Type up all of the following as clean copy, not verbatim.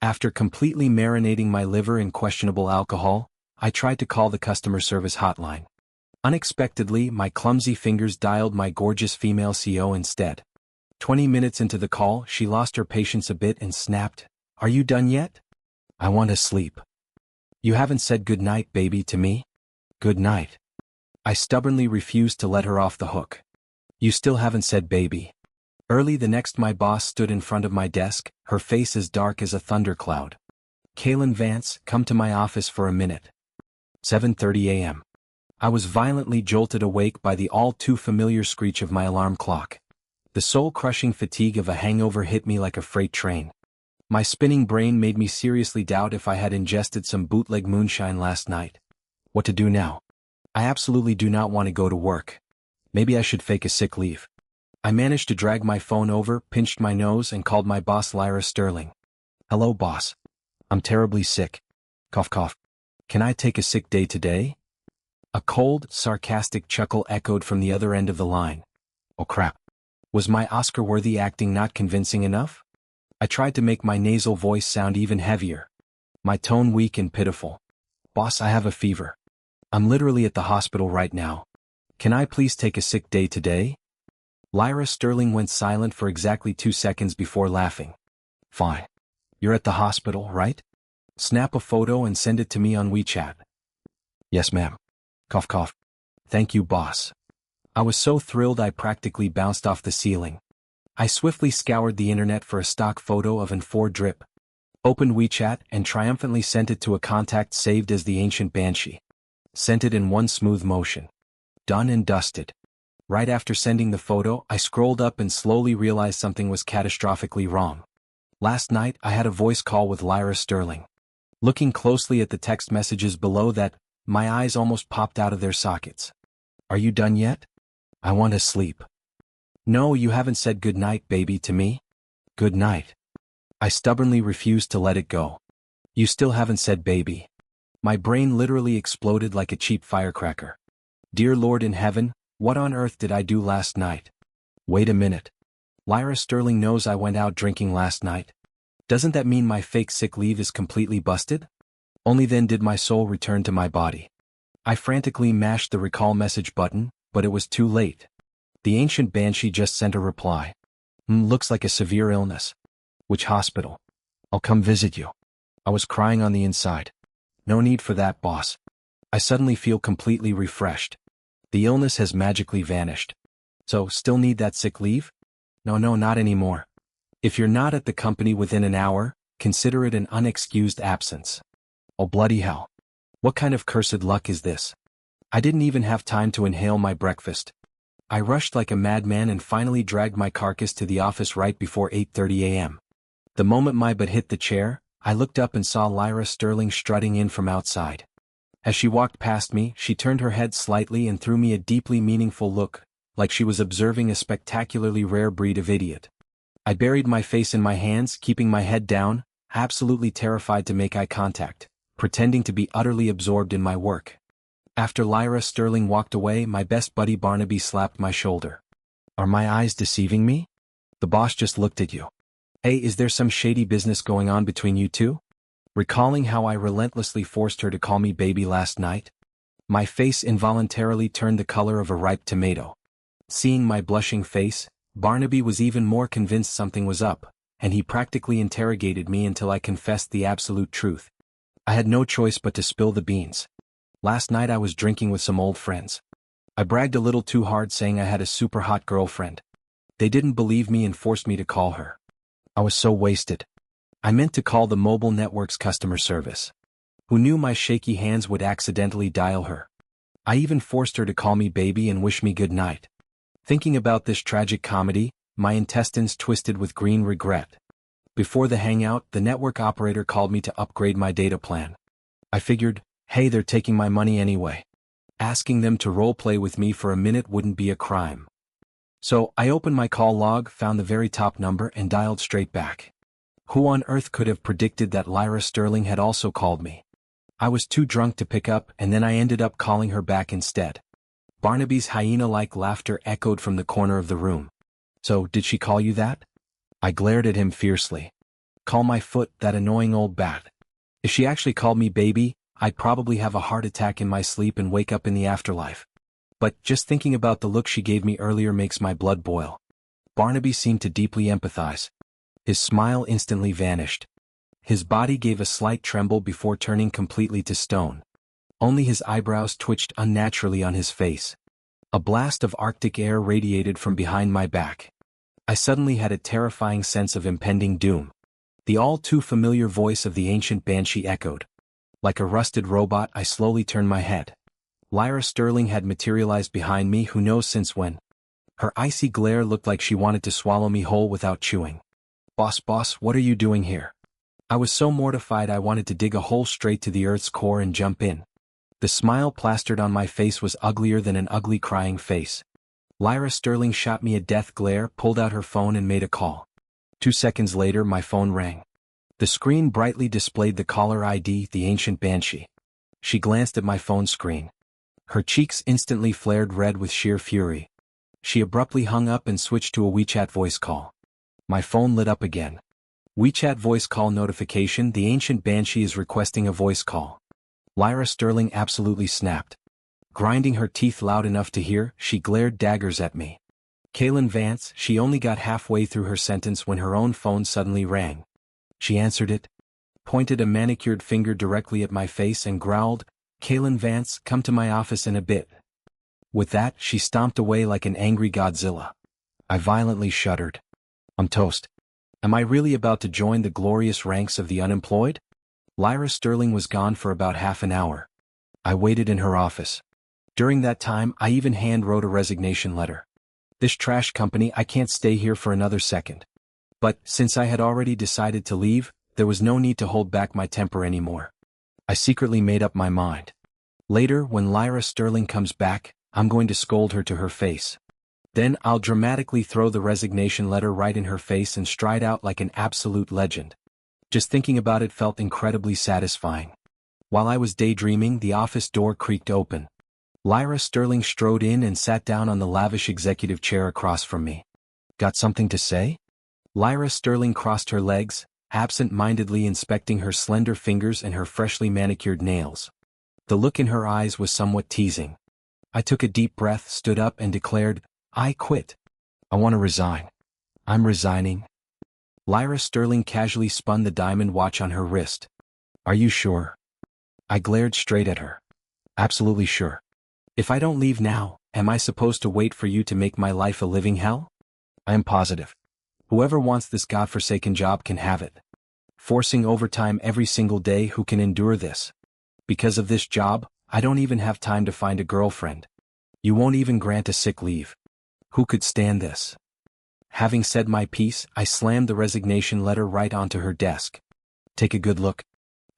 After completely marinating my liver in questionable alcohol, I tried to call the customer service hotline. Unexpectedly, my clumsy fingers dialed my gorgeous female CO instead. 20 minutes into the call, she lost her patience a bit and snapped, "Are you done yet? I want to sleep." "You haven't said good night, baby, to me?" "Good night." I stubbornly refused to let her off the hook. "You still haven't said baby." Early the next, my boss stood in front of my desk, her face as dark as a thundercloud. "Kaylin Vance, come to my office for a minute." 7:30 a.m. I was violently jolted awake by the all-too-familiar screech of my alarm clock. The soul-crushing fatigue of a hangover hit me like a freight train. My spinning brain made me seriously doubt if I had ingested some bootleg moonshine last night. What to do now? I absolutely do not want to go to work. Maybe I should fake a sick leave. I managed to drag my phone over, pinched my nose, and called my boss, Lyra Sterling. "Hello, boss. I'm terribly sick. Cough, cough. Can I take a sick day today?" A cold, sarcastic chuckle echoed from the other end of the line. Oh crap. Was my Oscar-worthy acting not convincing enough? I tried to make my nasal voice sound even heavier. My tone weak and pitiful. "Boss, I have a fever. I'm literally at the hospital right now. Can I please take a sick day today?" Lyra Sterling went silent for exactly 2 seconds before laughing. "Fine. You're at the hospital, right? Snap a photo and send it to me on WeChat." "Yes, ma'am." Cough, cough. "Thank you, boss." I was so thrilled I practically bounced off the ceiling. I swiftly scoured the internet for a stock photo of an 4 drip, opened WeChat and triumphantly sent it to a contact saved as the Ancient Banshee. Sent it in one smooth motion. Done and dusted. Right after sending the photo, I scrolled up and slowly realized something was catastrophically wrong. Last night, I had a voice call with Lyra Sterling. Looking closely at the text messages below that, my eyes almost popped out of their sockets. "Are you done yet? I want to sleep." "No, you haven't said good night, baby, to me." "Good night." I stubbornly refused to let it go. "You still haven't said baby." My brain literally exploded like a cheap firecracker. Dear Lord in heaven, what on earth did I do last night? Wait a minute. Lyra Sterling knows I went out drinking last night. Doesn't that mean my fake sick leave is completely busted? Only then did my soul return to my body. I frantically mashed the recall message button, but it was too late. The Ancient Banshee just sent a reply. Looks like a severe illness. Which hospital? I'll come visit you." I was crying on the inside. "No need for that, boss. I suddenly feel completely refreshed. The illness has magically vanished. So, still need that sick leave? No, not anymore. If you're not at the company within an hour, consider it an unexcused absence." Oh bloody hell. What kind of cursed luck is this? I didn't even have time to inhale my breakfast. I rushed like a madman and finally dragged my carcass to the office right before 8:30 a.m. The moment my butt hit the chair, I looked up and saw Lyra Sterling strutting in from outside. As she walked past me, she turned her head slightly and threw me a deeply meaningful look, like she was observing a spectacularly rare breed of idiot. I buried my face in my hands, keeping my head down, absolutely terrified to make eye contact, pretending to be utterly absorbed in my work. After Lyra Sterling walked away, my best buddy Barnaby slapped my shoulder. "Are my eyes deceiving me? The boss just looked at you. Hey, is there some shady business going on between you two?" Recalling how I relentlessly forced her to call me baby last night, my face involuntarily turned the color of a ripe tomato. Seeing my blushing face, Barnaby was even more convinced something was up, and he practically interrogated me until I confessed the absolute truth. I had no choice but to spill the beans. Last night I was drinking with some old friends. I bragged a little too hard, saying I had a super hot girlfriend. They didn't believe me and forced me to call her. I was so wasted. I meant to call the mobile network's customer service. Who knew my shaky hands would accidentally dial her? I even forced her to call me baby and wish me good night. Thinking about this tragic comedy, my intestines twisted with green regret. Before the hangout, the network operator called me to upgrade my data plan. I figured, hey, they're taking my money anyway. Asking them to roleplay with me for a minute wouldn't be a crime. So, I opened my call log, found the very top number, and dialed straight back. Who on earth could have predicted that Lyra Sterling had also called me? I was too drunk to pick up, and then I ended up calling her back instead. Barnaby's hyena-like laughter echoed from the corner of the room. So, did she call you that? I glared at him fiercely. Call my foot that annoying old bat. If she actually called me baby, I'd probably have a heart attack in my sleep and wake up in the afterlife. But just thinking about the look she gave me earlier makes my blood boil. Barnaby seemed to deeply empathize. His smile instantly vanished. His body gave a slight tremble before turning completely to stone. Only his eyebrows twitched unnaturally on his face. A blast of Arctic air radiated from behind my back. I suddenly had a terrifying sense of impending doom. The all-too-familiar voice of the ancient banshee echoed. Like a rusted robot, I slowly turned my head. Lyra Sterling had materialized behind me, who knows since when. Her icy glare looked like she wanted to swallow me whole without chewing. Boss, what are you doing here? I was so mortified I wanted to dig a hole straight to the earth's core and jump in. The smile plastered on my face was uglier than an ugly crying face. Lyra Sterling shot me a death glare, pulled out her phone and made a call. 2 seconds later my phone rang. The screen brightly displayed the caller ID, the ancient banshee. She glanced at my phone screen. Her cheeks instantly flared red with sheer fury. She abruptly hung up and switched to a WeChat voice call. My phone lit up again. WeChat voice call notification: the ancient banshee is requesting a voice call. Lyra Sterling absolutely snapped. Grinding her teeth loud enough to hear, she glared daggers at me. Kaylin Vance. She only got halfway through her sentence when her own phone suddenly rang. She answered it, pointed a manicured finger directly at my face and growled, "Kaylin Vance, come to my office in a bit." With that, she stomped away like an angry Godzilla. I violently shuddered. I'm toast. Am I really about to join the glorious ranks of the unemployed? Lyra Sterling was gone for about half an hour. I waited in her office. During that time, I even hand-wrote a resignation letter. This trash company, I can't stay here for another second. But, since I had already decided to leave, there was no need to hold back my temper anymore. I secretly made up my mind. Later, when Lyra Sterling comes back, I'm going to scold her to her face. Then I'll dramatically throw the resignation letter right in her face and stride out like an absolute legend. Just thinking about it felt incredibly satisfying. While I was daydreaming, the office door creaked open. Lyra Sterling strode in and sat down on the lavish executive chair across from me. Got something to say? Lyra Sterling crossed her legs, absent-mindedly inspecting her slender fingers and her freshly manicured nails. The look in her eyes was somewhat teasing. I took a deep breath, stood up and declared, "I quit. I want to resign. I'm resigning." Lyra Sterling casually spun the diamond watch on her wrist. "Are you sure?" I glared straight at her. "Absolutely sure. If I don't leave now, am I supposed to wait for you to make my life a living hell? I am positive. Whoever wants this godforsaken job can have it. Forcing overtime every single day, who can endure this? Because of this job, I don't even have time to find a girlfriend. You won't even grant a sick leave. Who could stand this?" Having said my piece, I slammed the resignation letter right onto her desk. "Take a good look.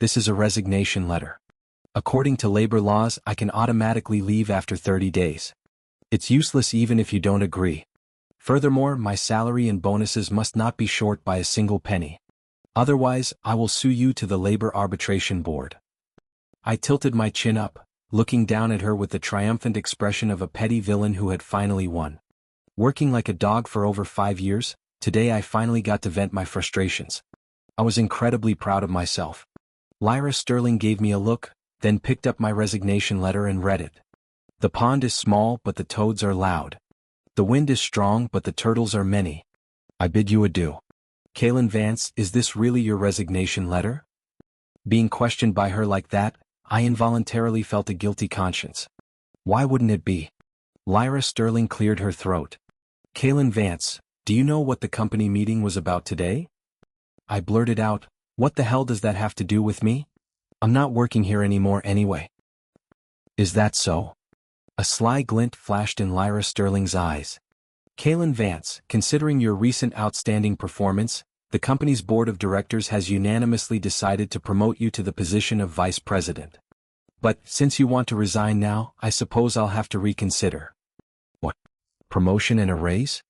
This is a resignation letter. According to labor laws, I can automatically leave after 30 days. It's useless even if you don't agree. Furthermore, my salary and bonuses must not be short by a single penny. Otherwise, I will sue you to the Labor Arbitration Board." I tilted my chin up, looking down at her with the triumphant expression of a petty villain who had finally won. Working like a dog for over 5 years, today I finally got to vent my frustrations. I was incredibly proud of myself. Lyra Sterling gave me a look, then picked up my resignation letter and read it. "The pond is small but the toads are loud. The wind is strong but the turtles are many. I bid you adieu." Kaylin Vance, is this really your resignation letter? Being questioned by her like that, I involuntarily felt a guilty conscience. Why wouldn't it be? Lyra Sterling cleared her throat. "Kaylin Vance, do you know what the company meeting was about today?" I blurted out, "What the hell does that have to do with me? I'm not working here anymore anyway." "Is that so?" A sly glint flashed in Lyra Sterling's eyes. "Kaylin Vance, considering your recent outstanding performance, the company's board of directors has unanimously decided to promote you to the position of vice president. But, since you want to resign now, I suppose I'll have to reconsider." What? Promotion and a raise?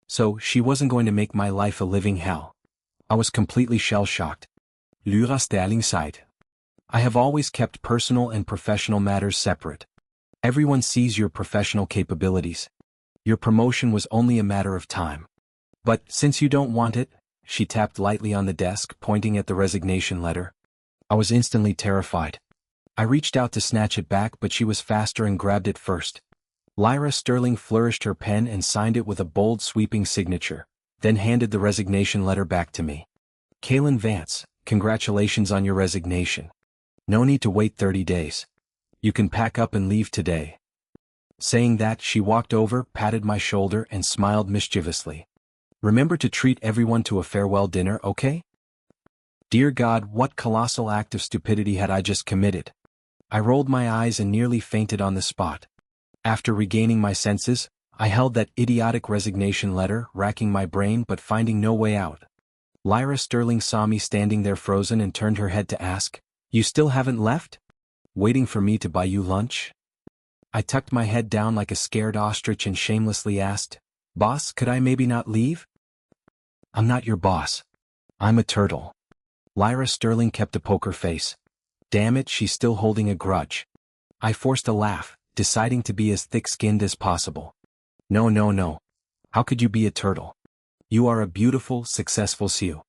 So, she wasn't going to make my life a living hell. I was completely shell-shocked. Lyra Sterling sighed. "I have always kept personal and professional matters separate. Everyone sees your professional capabilities. Your promotion was only a matter of time. But, since you don't want it, She tapped lightly on the desk, pointing at the resignation letter. I was instantly terrified. I reached out to snatch it back, but she was faster and grabbed it first. Lyra Sterling flourished her pen and signed it with a bold, sweeping signature, then handed the resignation letter back to me. Kaylin Vance, congratulations on your resignation. No need to wait 30 days. You can pack up and leave today. Saying that, she walked over, patted my shoulder, and smiled mischievously. Remember to treat everyone to a farewell dinner, okay? Dear God, what colossal act of stupidity had I just committed? I rolled my eyes and nearly fainted on the spot. After regaining my senses, I held that idiotic resignation letter, racking my brain but finding no way out. Lyra Sterling saw me standing there frozen and turned her head to ask, "You still haven't left? Waiting for me to buy you lunch?" I tucked my head down like a scared ostrich and shamelessly asked, "Boss, could I maybe not leave?" "I'm not your boss. I'm a turtle." Lyra Sterling kept a poker face. Damn it, she's still holding a grudge. I forced a laugh, deciding to be as thick-skinned as possible. No, no, no. How could you be a turtle? You are a beautiful, successful CEO.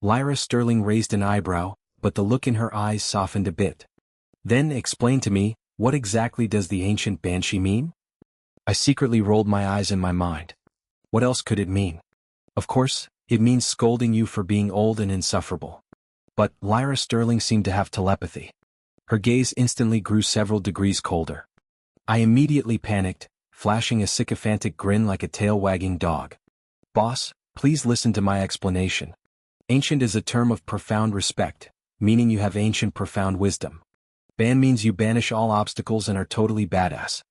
Lyra Sterling raised an eyebrow, but the look in her eyes softened a bit. Then explain to me, what exactly does the ancient banshee mean? I secretly rolled my eyes in my mind. What else could it mean? Of course, it means scolding you for being old and insufferable. But Lyra Sterling seemed to have telepathy. Her gaze instantly grew several degrees colder. I immediately panicked, flashing a sycophantic grin like a tail-wagging dog. "Boss, please listen to my explanation. Ancient is a term of profound respect, meaning you have ancient profound wisdom. Ban means you banish all obstacles and are totally badass.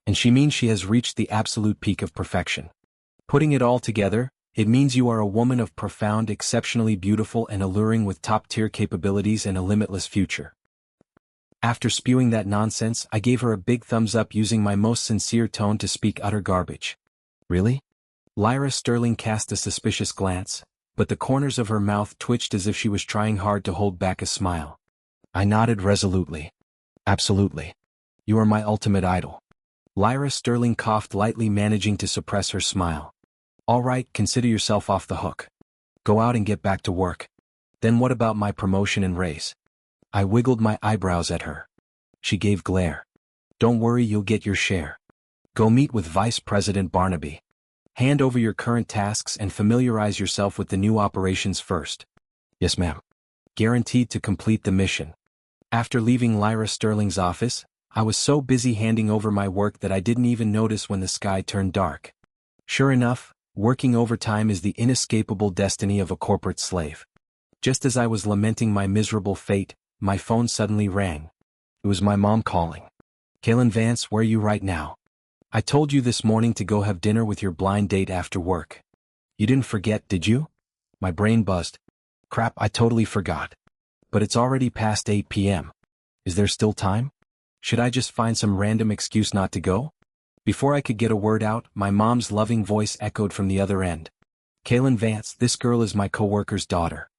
And she means she has reached the absolute peak of perfection. Putting it all together, it means you are a woman of profound, exceptionally beautiful and alluring with top-tier capabilities and a limitless future." After spewing that nonsense, I gave her a big thumbs up, using my most sincere tone to speak utter garbage. Really? Lyra Sterling cast a suspicious glance, but the corners of her mouth twitched as if she was trying hard to hold back a smile. I nodded resolutely. Absolutely. You are my ultimate idol. Lyra Sterling coughed lightly, managing to suppress her smile. All right, consider yourself off the hook. Go out and get back to work. Then what about my promotion and raise? I wiggled my eyebrows at her. She gave glare. Don't worry, you'll get your share. Go meet with Vice President Barnaby. Hand over your current tasks and familiarize yourself with the new operations first. Yes, ma'am. Guaranteed to complete the mission. After leaving Lyra Sterling's office, I was so busy handing over my work that I didn't even notice when the sky turned dark. Sure enough, working overtime is the inescapable destiny of a corporate slave. Just as I was lamenting my miserable fate, my phone suddenly rang. It was my mom calling. "Kaylin Vance, where are you right now? I told you this morning to go have dinner with your blind date after work. You didn't forget, did you?" My brain buzzed. Crap, I totally forgot. But it's already past 8 p.m. Is there still time? Should I just find some random excuse not to go? Before I could get a word out, my mom's loving voice echoed from the other end. "Kaylin Vance, this girl is my coworker's daughter.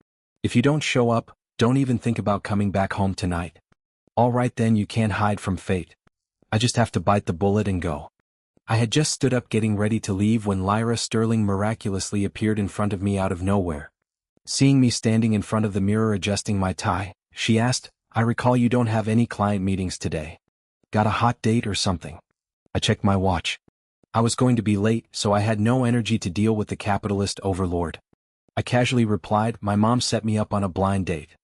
If you don't show up, don't even think about coming back home tonight." All right then, you can't hide from fate. I just have to bite the bullet and go. I had just stood up getting ready to leave when Lyra Sterling miraculously appeared in front of me out of nowhere. Seeing me standing in front of the mirror adjusting my tie, she asked, "I recall you don't have any client meetings today. Got a hot date or something?" I checked my watch. I was going to be late, so I had no energy to deal with the capitalist overlord. I casually replied, "My mom set me up on a blind date."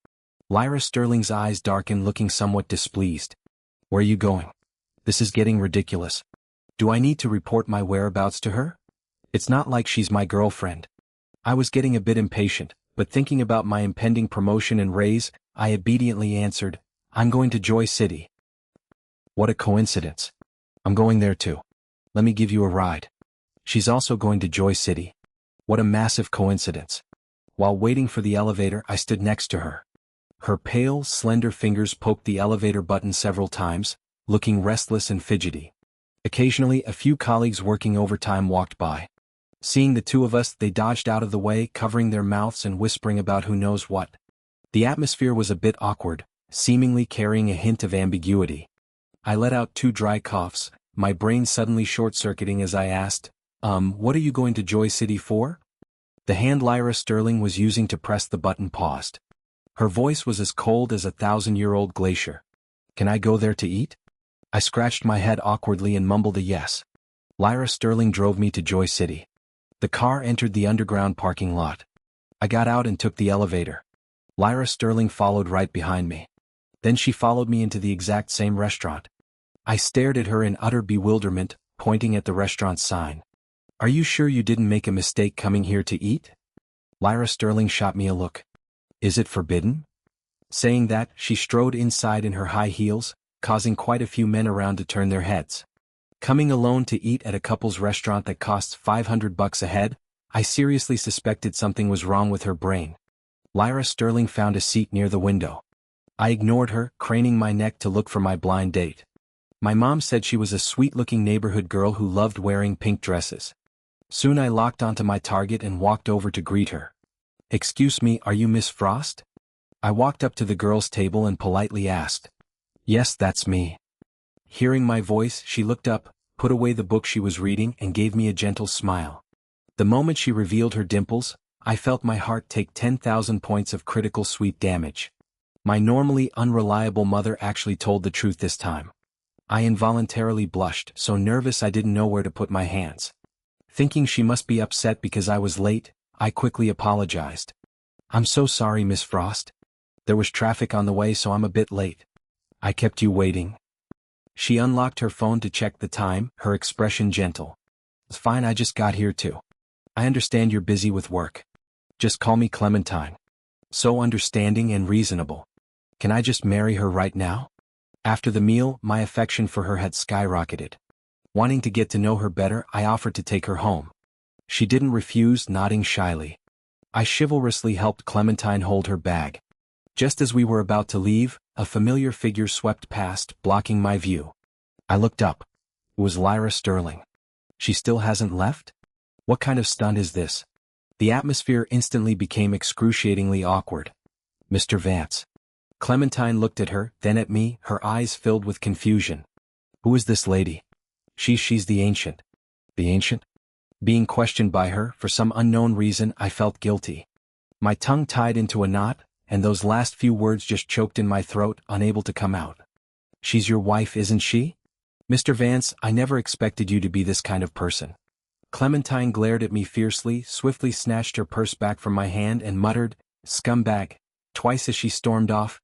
Lyra Sterling's eyes darkened, looking somewhat displeased. "Where are you going? This is getting ridiculous. Do I need to report my whereabouts to her? It's not like she's my girlfriend." I was getting a bit impatient, but thinking about my impending promotion and raise, I obediently answered, "I'm going to Joy City." What a coincidence. I'm going there too. Let me give you a ride. She's also going to Joy City. What a massive coincidence. While waiting for the elevator, I stood next to her. Her pale, slender fingers poked the elevator button several times, looking restless and fidgety. Occasionally, a few colleagues working overtime walked by. Seeing the two of us, they dodged out of the way, covering their mouths and whispering about who knows what. The atmosphere was a bit awkward, seemingly carrying a hint of ambiguity. I let out 2 dry coughs, my brain suddenly short-circuiting as I asked, what are you going to Joy City for?" The hand Lyra Sterling was using to press the button paused. Her voice was as cold as a 1,000-year-old glacier. "Can I go there to eat?" I scratched my head awkwardly and mumbled a yes. Lyra Sterling drove me to Joy City. The car entered the underground parking lot. I got out and took the elevator. Lyra Sterling followed right behind me. Then she followed me into the exact same restaurant. I stared at her in utter bewilderment, pointing at the restaurant's sign. "Are you sure you didn't make a mistake coming here to eat?" Lyra Sterling shot me a look. "Is it forbidden?" Saying that, she strode inside in her high heels, causing quite a few men around to turn their heads. Coming alone to eat at a couple's restaurant that costs $500 a head, I seriously suspected something was wrong with her brain. Lyra Sterling found a seat near the window. I ignored her, craning my neck to look for my blind date. My mom said she was a sweet-looking neighborhood girl who loved wearing pink dresses. Soon I locked onto my target and walked over to greet her. "Excuse me, are you Miss Frost?" I walked up to the girl's table and politely asked. "Yes, that's me." Hearing my voice, she looked up, put away the book she was reading, and gave me a gentle smile. The moment she revealed her dimples, I felt my heart take 10,000 points of critical sweet damage. My normally unreliable mother actually told the truth this time. I involuntarily blushed, so nervous I didn't know where to put my hands. Thinking she must be upset because I was late, I quickly apologized. "I'm so sorry, Miss Frost. There was traffic on the way, so I'm a bit late. I kept you waiting." She unlocked her phone to check the time, her expression gentle. "It's fine, I just got here too. I understand you're busy with work. Just call me Clementine." So understanding and reasonable. Can I just marry her right now? After the meal, my affection for her had skyrocketed. Wanting to get to know her better, I offered to take her home. She didn't refuse, nodding shyly. I chivalrously helped Clementine hold her bag. Just as we were about to leave, a familiar figure swept past, blocking my view. I looked up. It was Lyra Sterling. She still hasn't left? What kind of stunt is this? The atmosphere instantly became excruciatingly awkward. "Mr. Vance." Clementine looked at her, then at me, her eyes filled with confusion. "Who is this lady?" She's the ancient." "The ancient?" Being questioned by her, for some unknown reason, I felt guilty. My tongue tied into a knot, and those last few words just choked in my throat, unable to come out. "She's your wife, isn't she?" "Mr. Vance, I never expected you to be this kind of person." Clementine glared at me fiercely, swiftly snatched her purse back from my hand and muttered, "Scumbag," twice as she stormed off,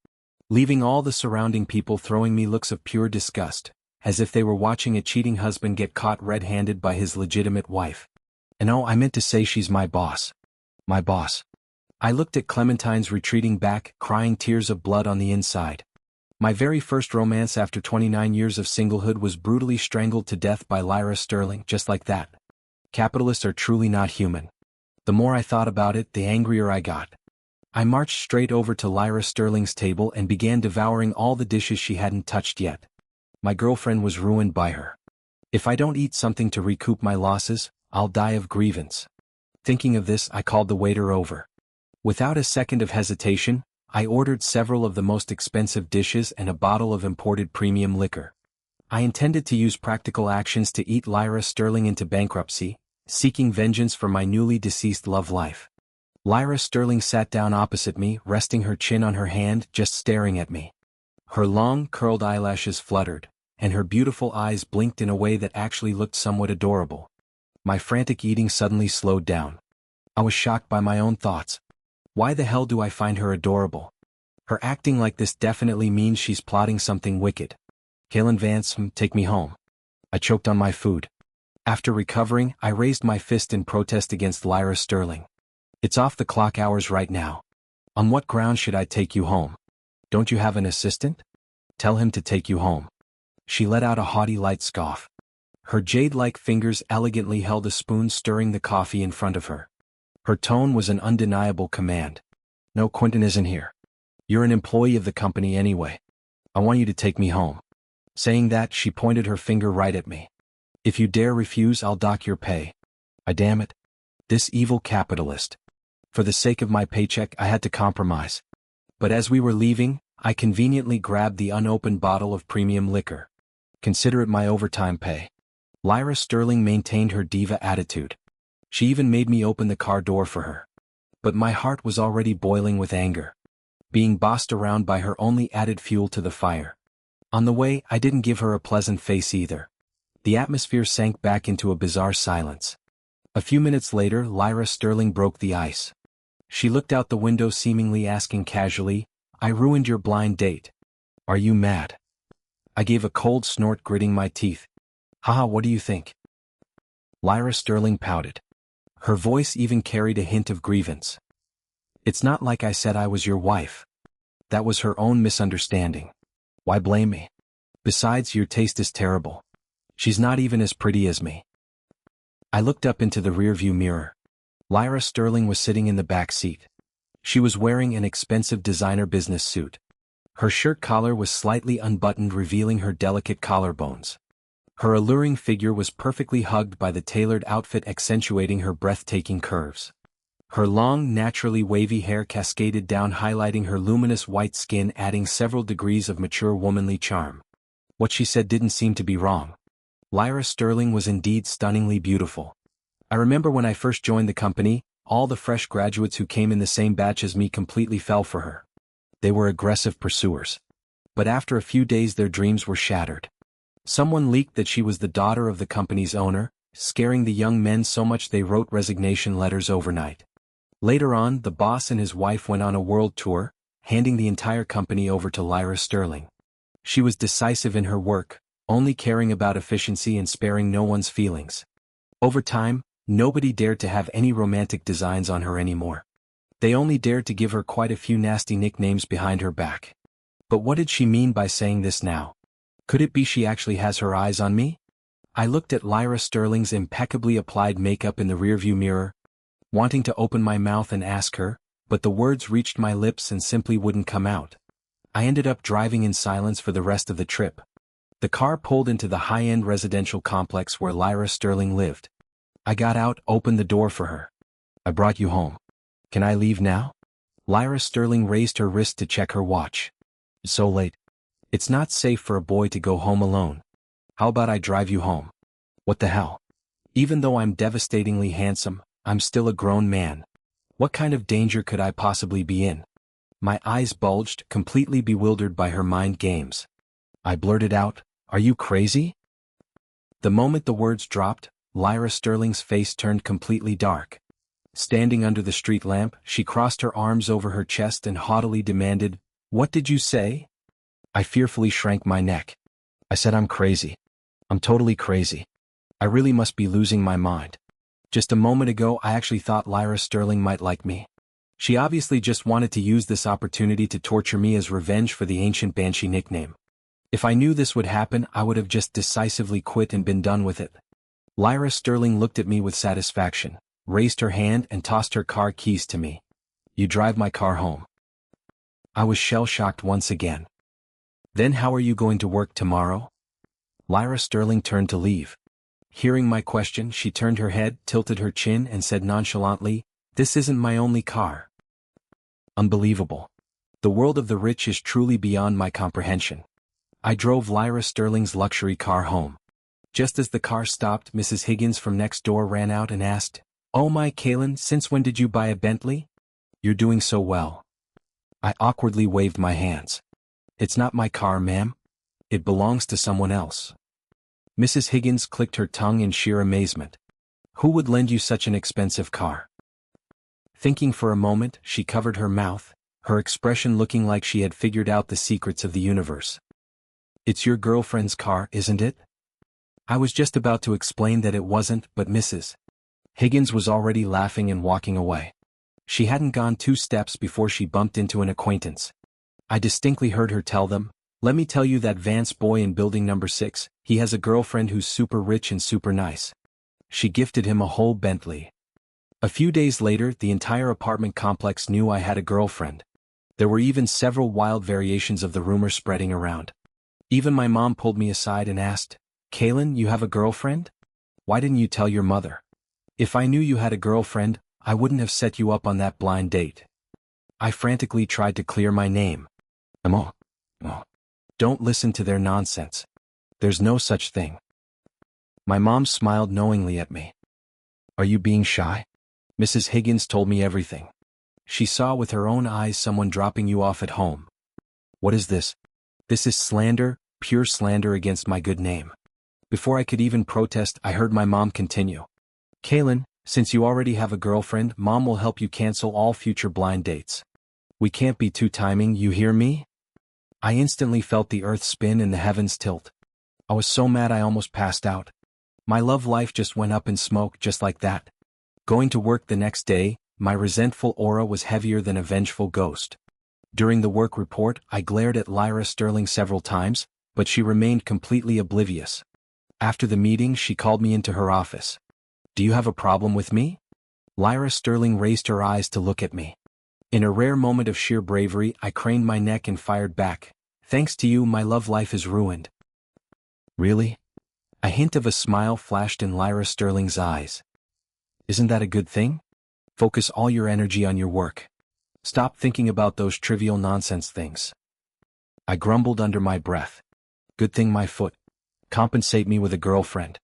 leaving all the surrounding people throwing me looks of pure disgust, as if they were watching a cheating husband get caught red-handed by his legitimate wife. And oh, I meant to say she's my boss. My boss. I looked at Clementine's retreating back, crying tears of blood on the inside. My very first romance after 29 years of singlehood was brutally strangled to death by Lyra Sterling, just like that. Capitalists are truly not human. The more I thought about it, the angrier I got. I marched straight over to Lyra Sterling's table and began devouring all the dishes she hadn't touched yet. My girlfriend was ruined by her. If I don't eat something to recoup my losses, I'll die of grievance. Thinking of this, I called the waiter over. Without a second of hesitation, I ordered several of the most expensive dishes and a bottle of imported premium liquor. I intended to use practical actions to eat Lyra Sterling into bankruptcy, seeking vengeance for my newly deceased love life. Lyra Sterling sat down opposite me, resting her chin on her hand, just staring at me. Her long, curled eyelashes fluttered, and her beautiful eyes blinked in a way that actually looked somewhat adorable. My frantic eating suddenly slowed down. I was shocked by my own thoughts. Why the hell do I find her adorable? Her acting like this definitely means she's plotting something wicked. "Kalen Vance, take me home." I choked on my food. After recovering, I raised my fist in protest against Lyra Sterling. "It's off the clock hours right now. On what grounds should I take you home? Don't you have an assistant? Tell him to take you home." She let out a haughty light scoff. Her jade-like fingers elegantly held a spoon, stirring the coffee in front of her. Her tone was an undeniable command. "No, Quentin isn't here. You're an employee of the company anyway. I want you to take me home." Saying that, she pointed her finger right at me. "If you dare refuse, I'll dock your pay." Damn it. This evil capitalist. For the sake of my paycheck, I had to compromise. But as we were leaving, I conveniently grabbed the unopened bottle of premium liquor. "Consider it my overtime pay." Lyra Sterling maintained her diva attitude. She even made me open the car door for her. But my heart was already boiling with anger. Being bossed around by her only added fuel to the fire. On the way, I didn't give her a pleasant face either. The atmosphere sank back into a bizarre silence. A few minutes later, Lyra Sterling broke the ice. She looked out the window, seemingly asking casually, "I ruined your blind date. Are you mad?" I gave a cold snort, gritting my teeth. "Haha, what do you think?" Lyra Sterling pouted. Her voice even carried a hint of grievance. "It's not like I said I was your wife. That was her own misunderstanding. Why blame me? Besides, your taste is terrible. She's not even as pretty as me." I looked up into the rearview mirror. Lyra Sterling was sitting in the back seat. She was wearing an expensive designer business suit. Her shirt collar was slightly unbuttoned, revealing her delicate collarbones. Her alluring figure was perfectly hugged by the tailored outfit, accentuating her breathtaking curves. Her long, naturally wavy hair cascaded down, highlighting her luminous white skin, adding several degrees of mature womanly charm. What she said didn't seem to be wrong. Lyra Sterling was indeed stunningly beautiful. I remember when I first joined the company, all the fresh graduates who came in the same batch as me completely fell for her. They were aggressive pursuers. But after a few days, their dreams were shattered. Someone leaked that she was the daughter of the company's owner, scaring the young men so much they wrote resignation letters overnight. Later on, the boss and his wife went on a world tour, handing the entire company over to Lyra Sterling. She was decisive in her work, only caring about efficiency and sparing no one's feelings. Over time, nobody dared to have any romantic designs on her anymore. They only dared to give her quite a few nasty nicknames behind her back. But what did she mean by saying this now? Could it be she actually has her eyes on me? I looked at Lyra Sterling's impeccably applied makeup in the rearview mirror, wanting to open my mouth and ask her, but the words reached my lips and simply wouldn't come out. I ended up driving in silence for the rest of the trip. The car pulled into the high-end residential complex where Lyra Sterling lived. I got out, opened the door for her. "I brought you home. Can I leave now?" Lyra Sterling raised her wrist to check her watch. "It's so late. It's not safe for a boy to go home alone. How about I drive you home?" What the hell? Even though I'm devastatingly handsome, I'm still a grown man. What kind of danger could I possibly be in? My eyes bulged, completely bewildered by her mind games. I blurted out, "Are you crazy?" The moment the words dropped, Lyra Sterling's face turned completely dark. Standing under the street lamp, she crossed her arms over her chest and haughtily demanded, "What did you say?" I fearfully shrank my neck. I said, "I'm crazy. I'm totally crazy. I really must be losing my mind. Just a moment ago, I actually thought Lyra Sterling might like me. She obviously just wanted to use this opportunity to torture me as revenge for the ancient Banshee nickname. If I knew this would happen, I would have just decisively quit and been done with it." Lyra Sterling looked at me with satisfaction, raised her hand and tossed her car keys to me. "You drive my car home." I was shell-shocked once again. "Then how are you going to work tomorrow?" Lyra Sterling turned to leave. Hearing my question, she turned her head, tilted her chin and said nonchalantly, "This isn't my only car." Unbelievable. The world of the rich is truly beyond my comprehension. I drove Lyra Sterling's luxury car home. Just as the car stopped, Mrs. Higgins from next door ran out and asked, "Oh my, Kaylin, since when did you buy a Bentley? You're doing so well." I awkwardly waved my hands. "It's not my car, ma'am. It belongs to someone else." Mrs. Higgins clicked her tongue in sheer amazement. "Who would lend you such an expensive car?" Thinking for a moment, she covered her mouth, her expression looking like she had figured out the secrets of the universe. "It's your girlfriend's car, isn't it?" I was just about to explain that it wasn't, but Mrs. Higgins was already laughing and walking away. She hadn't gone 2 steps before she bumped into an acquaintance. I distinctly heard her tell them, "Let me tell you that Vance boy in building number 6, he has a girlfriend who's super rich and super nice. She gifted him a whole Bentley." A few days later, the entire apartment complex knew I had a girlfriend. There were even several wild variations of the rumor spreading around. Even my mom pulled me aside and asked, "Kaylin, you have a girlfriend? Why didn't you tell your mother? If I knew you had a girlfriend, I wouldn't have set you up on that blind date." I frantically tried to clear my name. "Oh. Don't listen to their nonsense. There's no such thing." My mom smiled knowingly at me. Are you being shy? Mrs. Higgins told me everything. She saw with her own eyes someone dropping you off at home. What is this? This is slander, pure slander against my good name. Before I could even protest, I heard my mom continue. Kaylin, since you already have a girlfriend, Mom will help you cancel all future blind dates. We can't be two timing, you hear me? I instantly felt the earth spin and the heavens tilt. I was so mad I almost passed out. My love life just went up in smoke just like that. Going to work the next day, my resentful aura was heavier than a vengeful ghost. During the work report, I glared at Lyra Sterling several times, but she remained completely oblivious. After the meeting, she called me into her office. Do you have a problem with me? Lyra Sterling raised her eyes to look at me. In a rare moment of sheer bravery, I craned my neck and fired back. Thanks to you, my love life is ruined. Really? A hint of a smile flashed in Lyra Sterling's eyes. Isn't that a good thing? Focus all your energy on your work. Stop thinking about those trivial nonsense things. I grumbled under my breath. Good thing my foot. Compensate me with a girlfriend.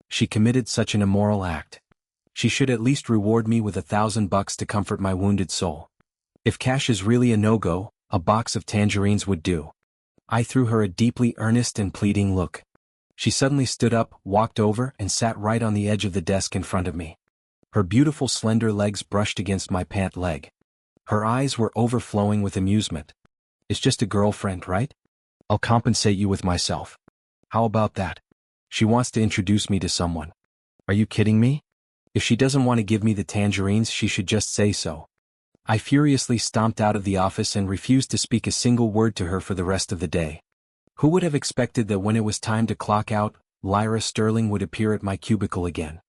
She committed such an immoral act. She should at least reward me with $1,000 to comfort my wounded soul. If cash is really a no-go, a box of tangerines would do. I threw her a deeply earnest and pleading look. She suddenly stood up, walked over, and sat right on the edge of the desk in front of me. Her beautiful slender legs brushed against my pant leg. Her eyes were overflowing with amusement. It's just a girlfriend, right? I'll compensate you with myself. How about that? She wants to introduce me to someone. Are you kidding me? If she doesn't want to give me the tangerines, she should just say so. I furiously stomped out of the office and refused to speak a single word to her for the rest of the day. Who would have expected that when it was time to clock out, Lyra Sterling would appear at my cubicle again?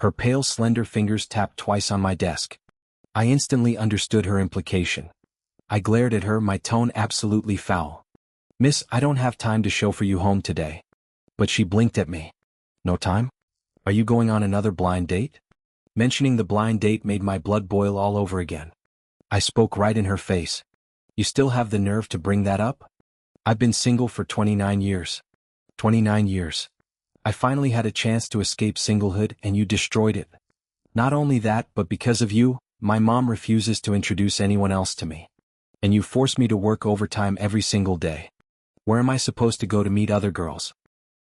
Her pale, slender fingers tapped twice on my desk. I instantly understood her implication. I glared at her, my tone absolutely foul. Miss, I don't have time to chauffeur you home today. But she blinked at me. No time? Are you going on another blind date? Mentioning the blind date made my blood boil all over again. I spoke right in her face. You still have the nerve to bring that up? I've been single for 29 years. 29 years. I finally had a chance to escape singlehood and you destroyed it. Not only that, but because of you, my mom refuses to introduce anyone else to me. And you force me to work overtime every single day. Where am I supposed to go to meet other girls?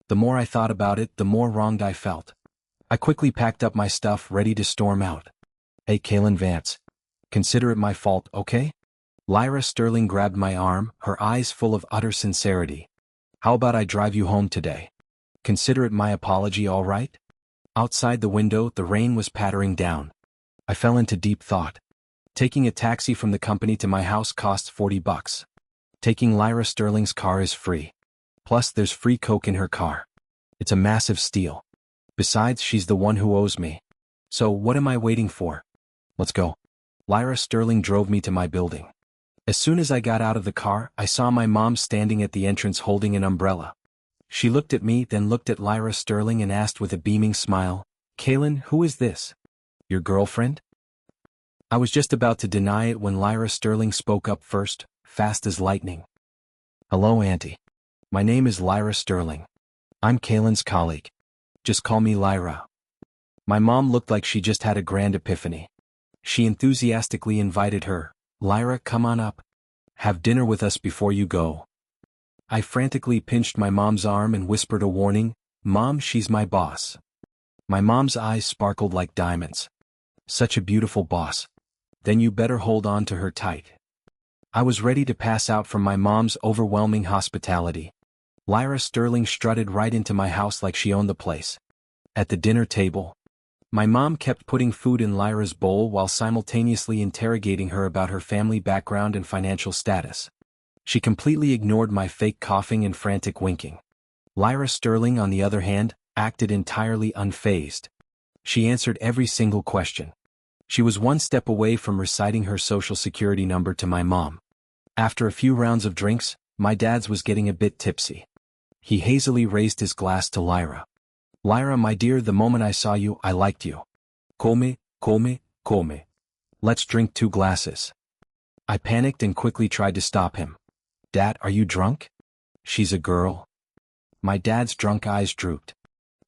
The more I thought about it, the more wronged I felt. I quickly packed up my stuff, ready to storm out. Hey, Kaylin Vance. Consider it my fault, okay? Lyra Sterling grabbed my arm, her eyes full of utter sincerity. How about I drive you home today? Consider it my apology, all right? Outside the window, the rain was pattering down. I fell into deep thought. Taking a taxi from the company to my house costs $40. Taking Lyra Sterling's car is free. Plus, there's free Coke in her car. It's a massive steal. Besides, she's the one who owes me. So what am I waiting for? Let's go. Lyra Sterling drove me to my building. As soon as I got out of the car, I saw my mom standing at the entrance holding an umbrella. She looked at me, then looked at Lyra Sterling and asked with a beaming smile, Kaylin, who is this? Your girlfriend? I was just about to deny it when Lyra Sterling spoke up first, fast as lightning. Hello, Auntie. My name is Lyra Sterling. I'm Kaylin's colleague. Just call me Lyra. My mom looked like she just had a grand epiphany. She enthusiastically invited her. Lyra, come on up. Have dinner with us before you go. I frantically pinched my mom's arm and whispered a warning, Mom, she's my boss. My mom's eyes sparkled like diamonds. Such a beautiful boss. Then you better hold on to her tight. I was ready to pass out from my mom's overwhelming hospitality. Lyra Sterling strutted right into my house like she owned the place. At the dinner table, my mom kept putting food in Lyra's bowl while simultaneously interrogating her about her family background and financial status. She completely ignored my fake coughing and frantic winking. Lyra Sterling, on the other hand, acted entirely unfazed. She answered every single question. She was one step away from reciting her social security number to my mom. After a few rounds of drinks, my dad's was getting a bit tipsy. He hazily raised his glass to Lyra. Lyra, my dear, the moment I saw you, I liked you. Come, come, come. Let's drink 2 glasses. I panicked and quickly tried to stop him. Dad, are you drunk? She's a girl. My dad's drunk eyes drooped.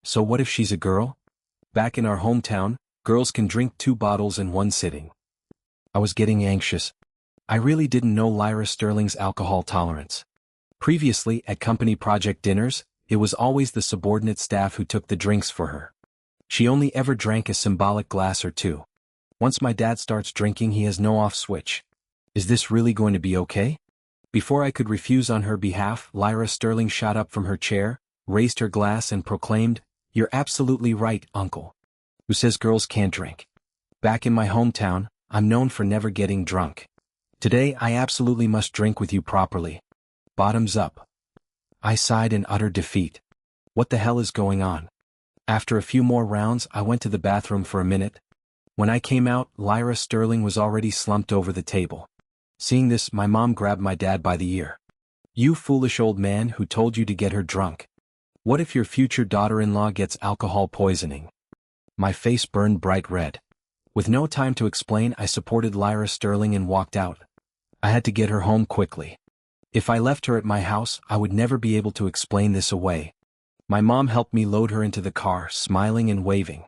So what if she's a girl? Back in our hometown, Girls can drink 2 bottles in one sitting. I was getting anxious. I really didn't know Lyra Sterling's alcohol tolerance. Previously, at company project dinners, it was always the subordinate staff who took the drinks for her. She only ever drank a symbolic glass or two. Once my dad starts drinking, he has no off switch. Is this really going to be okay? Before I could refuse on her behalf, Lyra Sterling shot up from her chair, raised her glass and proclaimed, "You're absolutely right, Uncle. Who says girls can't drink? Back in my hometown, I'm known for never getting drunk. Today I absolutely must drink with you properly. Bottoms up." I sighed in utter defeat. What the hell is going on? After a few more rounds, I went to the bathroom for a minute. When I came out, Lyra Sterling was already slumped over the table. Seeing this, my mom grabbed my dad by the ear. "You foolish old man who told you to get her drunk. What if your future daughter-in-law gets alcohol poisoning?" My face burned bright red. With no time to explain, I supported Lyra Sterling and walked out. I had to get her home quickly. If I left her at my house, I would never be able to explain this away. My mom helped me load her into the car, smiling and waving.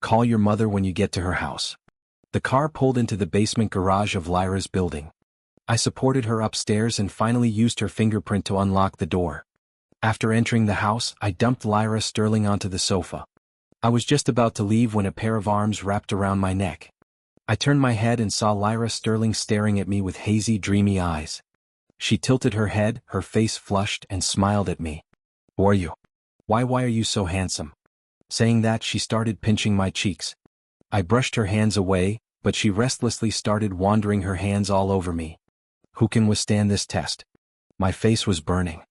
"Call your mother when you get to her house." The car pulled into the basement garage of Lyra's building. I supported her upstairs and finally used her fingerprint to unlock the door. After entering the house, I dumped Lyra Sterling onto the sofa. I was just about to leave when a pair of arms wrapped around my neck. I turned my head and saw Lyra Sterling staring at me with hazy, dreamy eyes. She tilted her head, her face flushed, and smiled at me. "Who are you? Why are you so handsome?" Saying that, she started pinching my cheeks. I brushed her hands away, but she restlessly started wandering her hands all over me. Who can withstand this test? My face was burning.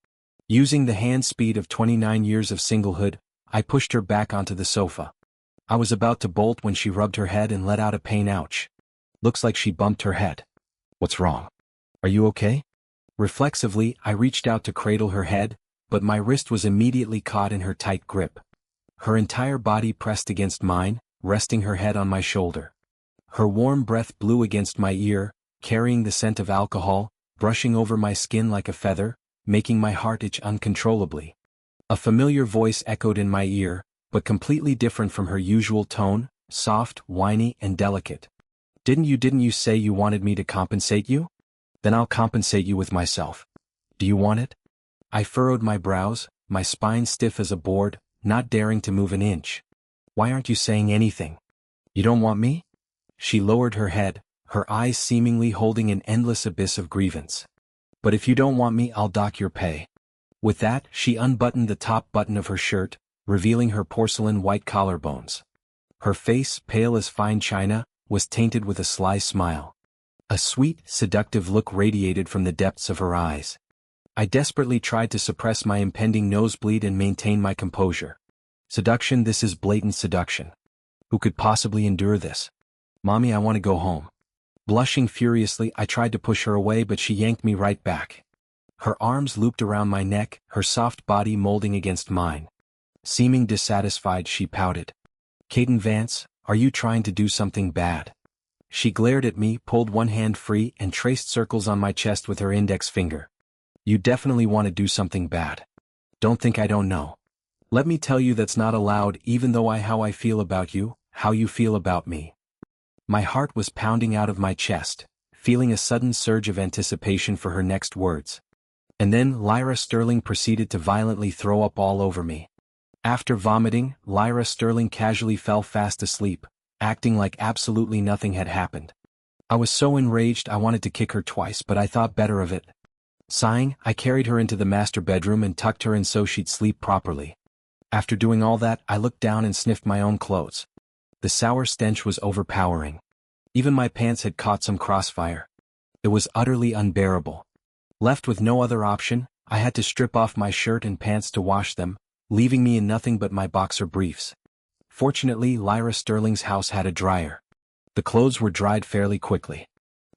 Using the hand speed of 29 years of singlehood, I pushed her back onto the sofa. I was about to bolt when she rubbed her head and let out a pain ouch. Looks like she bumped her head. What's wrong? Are you okay? Reflexively, I reached out to cradle her head, but my wrist was immediately caught in her tight grip. Her entire body pressed against mine, resting her head on my shoulder. Her warm breath blew against my ear, carrying the scent of alcohol, brushing over my skin like a feather, making my heart itch uncontrollably. A familiar voice echoed in my ear, but completely different from her usual tone, soft, whiny, and delicate. Didn't you say you wanted me to compensate you? Then I'll compensate you with myself. Do you want it?" I furrowed my brows, my spine stiff as a board, not daring to move an inch. "Why aren't you saying anything? You don't want me?" She lowered her head, her eyes seemingly holding an endless abyss of grievance. "But if you don't want me, I'll dock your pay." With that, she unbuttoned the top button of her shirt, revealing her porcelain white collarbones. Her face, pale as fine china, was tainted with a sly smile. A sweet, seductive look radiated from the depths of her eyes. I desperately tried to suppress my impending nosebleed and maintain my composure. Seduction, this is blatant seduction. Who could possibly endure this? "Mommy, I want to go home." Blushing furiously, I tried to push her away, but she yanked me right back. Her arms looped around my neck, her soft body molding against mine. Seeming dissatisfied, she pouted. "Caden Vance, are you trying to do something bad?" She glared at me, pulled one hand free, and traced circles on my chest with her index finger. "You definitely want to do something bad. Don't think I don't know. Let me tell you that's not allowed, even though how I feel about you, how you feel about me." My heart was pounding out of my chest, feeling a sudden surge of anticipation for her next words. And then Lyra Sterling proceeded to violently throw up all over me. After vomiting, Lyra Sterling casually fell fast asleep, acting like absolutely nothing had happened. I was so enraged I wanted to kick her twice, but I thought better of it. Sighing, I carried her into the master bedroom and tucked her in so she'd sleep properly. After doing all that, I looked down and sniffed my own clothes. The sour stench was overpowering. Even my pants had caught some crossfire. It was utterly unbearable. Left with no other option, I had to strip off my shirt and pants to wash them, leaving me in nothing but my boxer briefs. Fortunately, Lyra Sterling's house had a dryer. The clothes were dried fairly quickly.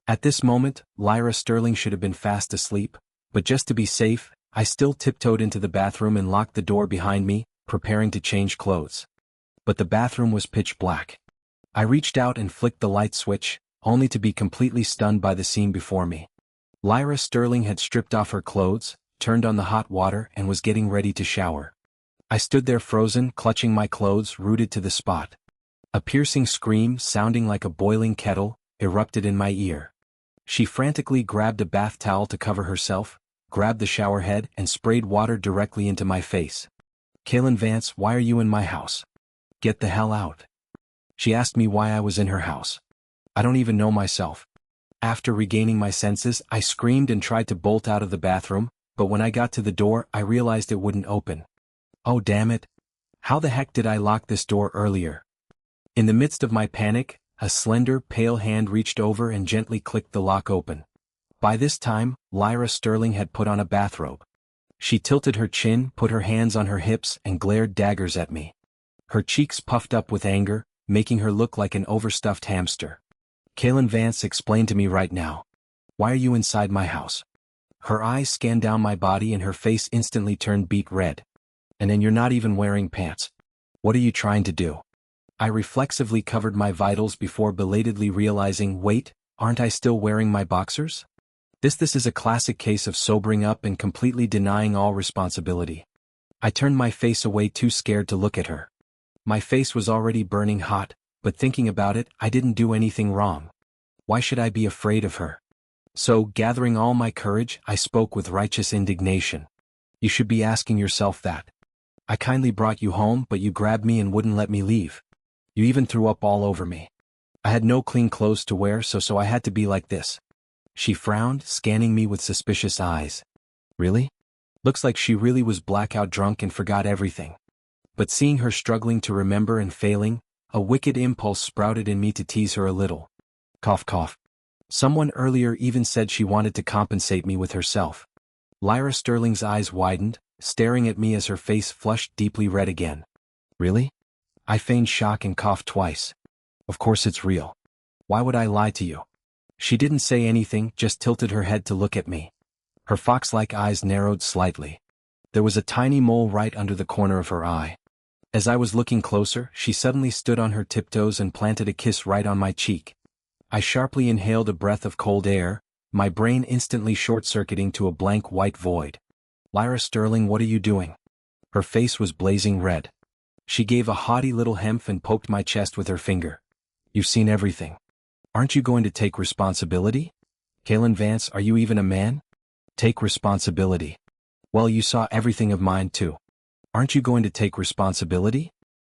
At this moment, Lyra Sterling should have been fast asleep, but just to be safe, I still tiptoed into the bathroom and locked the door behind me, preparing to change clothes. But the bathroom was pitch black. I reached out and flicked the light switch, only to be completely stunned by the scene before me. Lyra Sterling had stripped off her clothes, turned on the hot water, and was getting ready to shower. I stood there frozen, clutching my clothes, rooted to the spot. A piercing scream, sounding like a boiling kettle, erupted in my ear. She frantically grabbed a bath towel to cover herself, grabbed the shower head and sprayed water directly into my face. "Kaylin Vance, why are you in my house? Get the hell out." She asked me why I was in her house. I don't even know myself. After regaining my senses, I screamed and tried to bolt out of the bathroom, but when I got to the door, I realized it wouldn't open. Oh damn it. How the heck did I lock this door earlier? In the midst of my panic, a slender, pale hand reached over and gently clicked the lock open. By this time, Lyra Sterling had put on a bathrobe. She tilted her chin, put her hands on her hips, and glared daggers at me. Her cheeks puffed up with anger, making her look like an overstuffed hamster. "Kaylin Vance, explain to me right now. Why are you inside my house?" Her eyes scanned down my body and her face instantly turned beet red. "And then you're not even wearing pants. What are you trying to do?" I reflexively covered my vitals before belatedly realizing, wait, aren't I still wearing my boxers? This is a classic case of sobering up and completely denying all responsibility. I turned my face away, too scared to look at her. My face was already burning hot, but thinking about it, I didn't do anything wrong. Why should I be afraid of her? So, gathering all my courage, I spoke with righteous indignation. "You should be asking yourself that. I kindly brought you home, but you grabbed me and wouldn't let me leave. You even threw up all over me. I had no clean clothes to wear, so I had to be like this." She frowned, scanning me with suspicious eyes. "Really? Looks like she really was blackout drunk and forgot everything." But seeing her struggling to remember and failing, a wicked impulse sprouted in me to tease her a little. Cough cough. Someone earlier even said she wanted to compensate me with herself. Lyra Sterling's eyes widened, staring at me as her face flushed deeply red again. "Really?" I feigned shock and coughed twice. "Of course it's real. Why would I lie to you?" She didn't say anything, just tilted her head to look at me. Her fox-like eyes narrowed slightly. There was a tiny mole right under the corner of her eye. As I was looking closer, she suddenly stood on her tiptoes and planted a kiss right on my cheek. I sharply inhaled a breath of cold air, my brain instantly short-circuiting to a blank white void. "Lyra Sterling, what are you doing?" Her face was blazing red. She gave a haughty little hemp and poked my chest with her finger. "You've seen everything. Aren't you going to take responsibility? Kaylin Vance, are you even a man? Take responsibility. Well, you saw everything of mine too. Aren't you going to take responsibility?"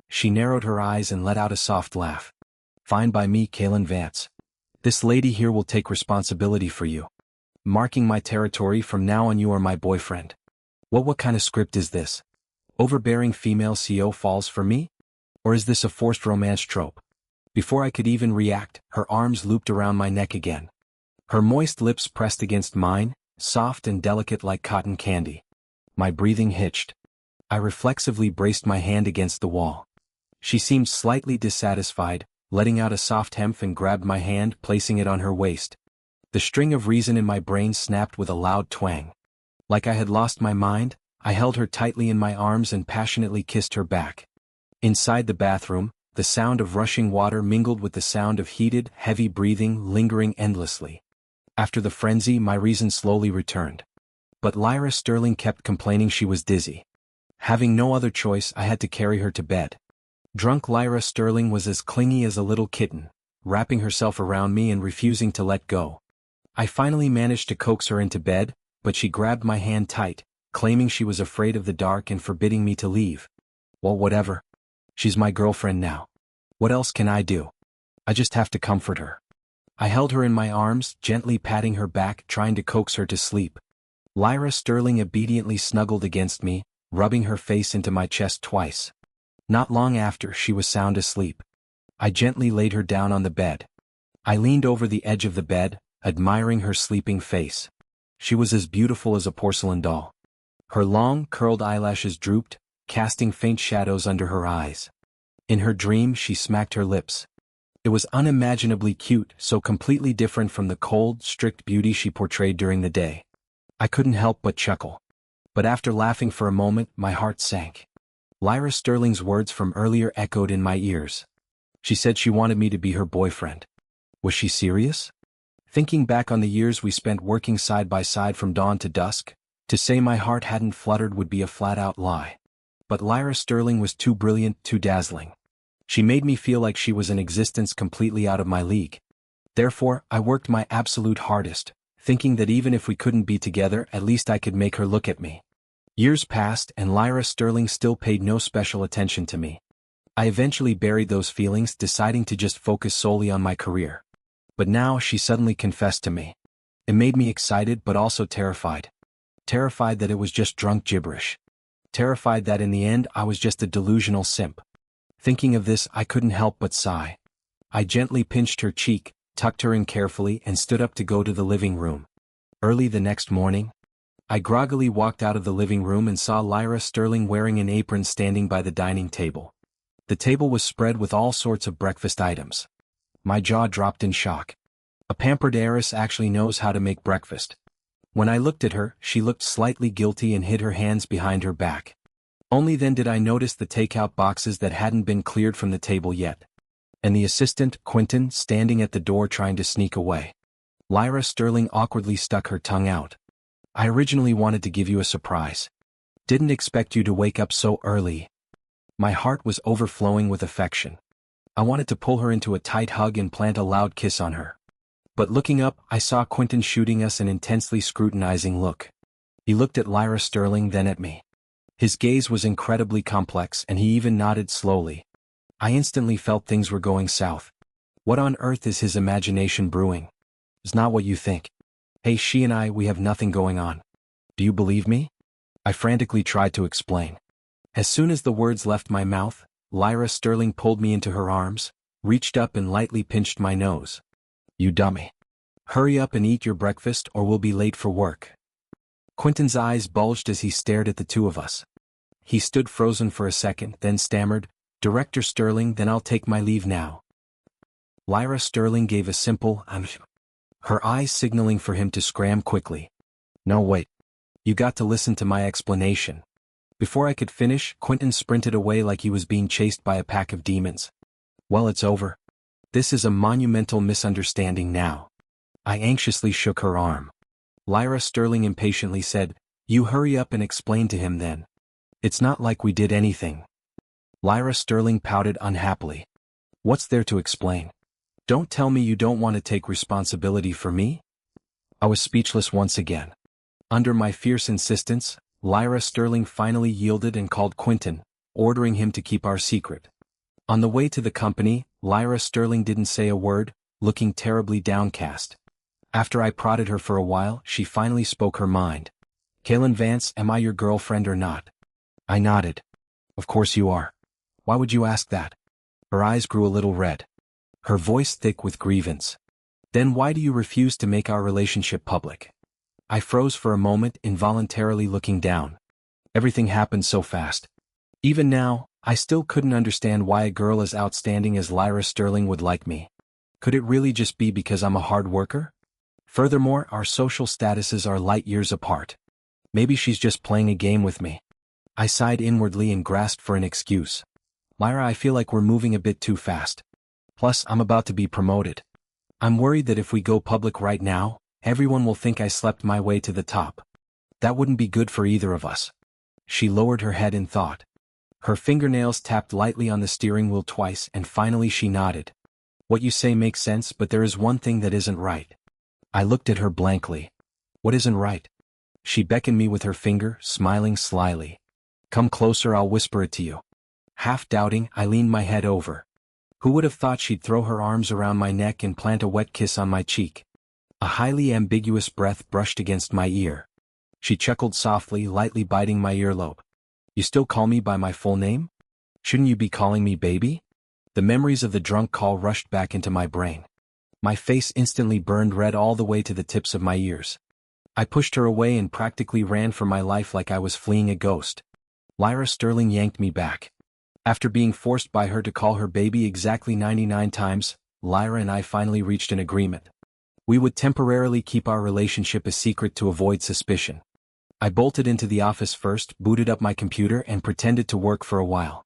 She narrowed her eyes and let out a soft laugh. "Fine by me, Kaylin Vance. This lady here will take responsibility for you. Marking my territory, from now on you are my boyfriend." What kind of script is this? Overbearing female CO falls for me? Or is this a forced romance trope? Before I could even react, her arms looped around my neck again. Her moist lips pressed against mine, soft and delicate like cotton candy. My breathing hitched. I reflexively braced my hand against the wall. She seemed slightly dissatisfied, letting out a soft hemp and grabbed my hand, placing it on her waist. The string of reason in my brain snapped with a loud twang. Like I had lost my mind, I held her tightly in my arms and passionately kissed her back. Inside the bathroom, the sound of rushing water mingled with the sound of heated, heavy breathing lingering endlessly. After the frenzy, my reason slowly returned. But Lyra Sterling kept complaining she was dizzy. Having no other choice, I had to carry her to bed. Drunk Lyra Sterling was as clingy as a little kitten, wrapping herself around me and refusing to let go. I finally managed to coax her into bed, but she grabbed my hand tight, claiming she was afraid of the dark and forbidding me to leave. Well, whatever. She's my girlfriend now. What else can I do? I just have to comfort her. I held her in my arms, gently patting her back, trying to coax her to sleep. Lyra Sterling obediently snuggled against me, rubbing her face into my chest twice. Not long after, she was sound asleep. I gently laid her down on the bed. I leaned over the edge of the bed, admiring her sleeping face. She was as beautiful as a porcelain doll. Her long, curled eyelashes drooped, casting faint shadows under her eyes. In her dream, she smacked her lips. It was unimaginably cute, so completely different from the cold, strict beauty she portrayed during the day. I couldn't help but chuckle. But after laughing for a moment, my heart sank. Lyra Sterling's words from earlier echoed in my ears. She said she wanted me to be her boyfriend. Was she serious? Thinking back on the years we spent working side by side from dawn to dusk, to say my heart hadn't fluttered would be a flat-out lie. But Lyra Sterling was too brilliant, too dazzling. She made me feel like she was an existence completely out of my league. Therefore, I worked my absolute hardest, thinking that even if we couldn't be together, at least I could make her look at me. Years passed and Lyra Sterling still paid no special attention to me. I eventually buried those feelings, deciding to just focus solely on my career. But now she suddenly confessed to me. It made me excited but also terrified. Terrified that it was just drunk gibberish. Terrified that in the end I was just a delusional simp. Thinking of this, I couldn't help but sigh. I gently pinched her cheek, tucked her in carefully, and stood up to go to the living room. Early the next morning, I groggily walked out of the living room and saw Lyra Sterling wearing an apron standing by the dining table. The table was spread with all sorts of breakfast items. My jaw dropped in shock. A pampered heiress actually knows how to make breakfast. When I looked at her, she looked slightly guilty and hid her hands behind her back. Only then did I notice the takeout boxes that hadn't been cleared from the table yet. And the assistant, Quentin, standing at the door trying to sneak away. Lyra Sterling awkwardly stuck her tongue out. I originally wanted to give you a surprise. Didn't expect you to wake up so early. My heart was overflowing with affection. I wanted to pull her into a tight hug and plant a loud kiss on her. But looking up, I saw Quentin shooting us an intensely scrutinizing look. He looked at Lyra Sterling, then at me. His gaze was incredibly complex and he even nodded slowly. I instantly felt things were going south. What on earth is his imagination brewing? It's not what you think. Hey, she and I, we have nothing going on. Do you believe me? I frantically tried to explain. As soon as the words left my mouth, Lyra Sterling pulled me into her arms, reached up and lightly pinched my nose. You dummy. Hurry up and eat your breakfast or we'll be late for work. Quentin's eyes bulged as he stared at the two of us. He stood frozen for a second, then stammered, Director Sterling, then I'll take my leave now. Lyra Sterling gave a simple her eyes signaling for him to scram quickly. No, wait. You got to listen to my explanation. Before I could finish, Quentin sprinted away like he was being chased by a pack of demons. Well, it's over. This is a monumental misunderstanding now. I anxiously shook her arm. Lyra Sterling impatiently said, You hurry up and explain to him then. It's not like we did anything. Lyra Sterling pouted unhappily. What's there to explain? Don't tell me you don't want to take responsibility for me? I was speechless once again. Under my fierce insistence, Lyra Sterling finally yielded and called Quentin, ordering him to keep our secret. On the way to the company, Lyra Sterling didn't say a word, looking terribly downcast. After I prodded her for a while, she finally spoke her mind. Kaylin Vance, am I your girlfriend or not? I nodded. Of course you are. Why would you ask that? Her eyes grew a little red. Her voice thick with grievance. Then why do you refuse to make our relationship public? I froze for a moment, involuntarily looking down. Everything happened so fast. Even now, I still couldn't understand why a girl as outstanding as Lyra Sterling would like me. Could it really just be because I'm a hard worker? Furthermore, our social statuses are light years apart. Maybe she's just playing a game with me. I sighed inwardly and grasped for an excuse. Lyra, I feel like we're moving a bit too fast. Plus, I'm about to be promoted. I'm worried that if we go public right now, everyone will think I slept my way to the top. That wouldn't be good for either of us. She lowered her head in thought. Her fingernails tapped lightly on the steering wheel twice and finally she nodded. What you say makes sense, but there is one thing that isn't right. I looked at her blankly. What isn't right? She beckoned me with her finger, smiling slyly. Come closer, I'll whisper it to you. Half doubting, I leaned my head over. Who would have thought she'd throw her arms around my neck and plant a wet kiss on my cheek? A highly ambiguous breath brushed against my ear. She chuckled softly, lightly biting my earlobe. You still call me by my full name? Shouldn't you be calling me baby? The memories of the drunk call rushed back into my brain. My face instantly burned red all the way to the tips of my ears. I pushed her away and practically ran for my life like I was fleeing a ghost. Lyra Sterling yanked me back. After being forced by her to call her baby exactly 99 times, Lyra and I finally reached an agreement. We would temporarily keep our relationship a secret to avoid suspicion. I bolted into the office first, booted up my computer and pretended to work for a while.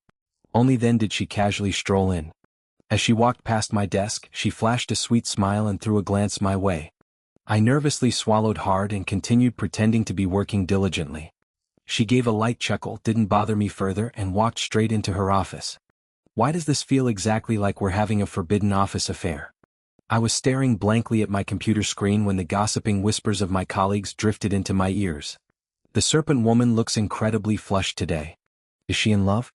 Only then did she casually stroll in. As she walked past my desk, she flashed a sweet smile and threw a glance my way. I nervously swallowed hard and continued pretending to be working diligently. She gave a light chuckle, didn't bother me further, and walked straight into her office. Why does this feel exactly like we're having a forbidden office affair? I was staring blankly at my computer screen when the gossiping whispers of my colleagues drifted into my ears. The serpent woman looks incredibly flushed today. Is she in love?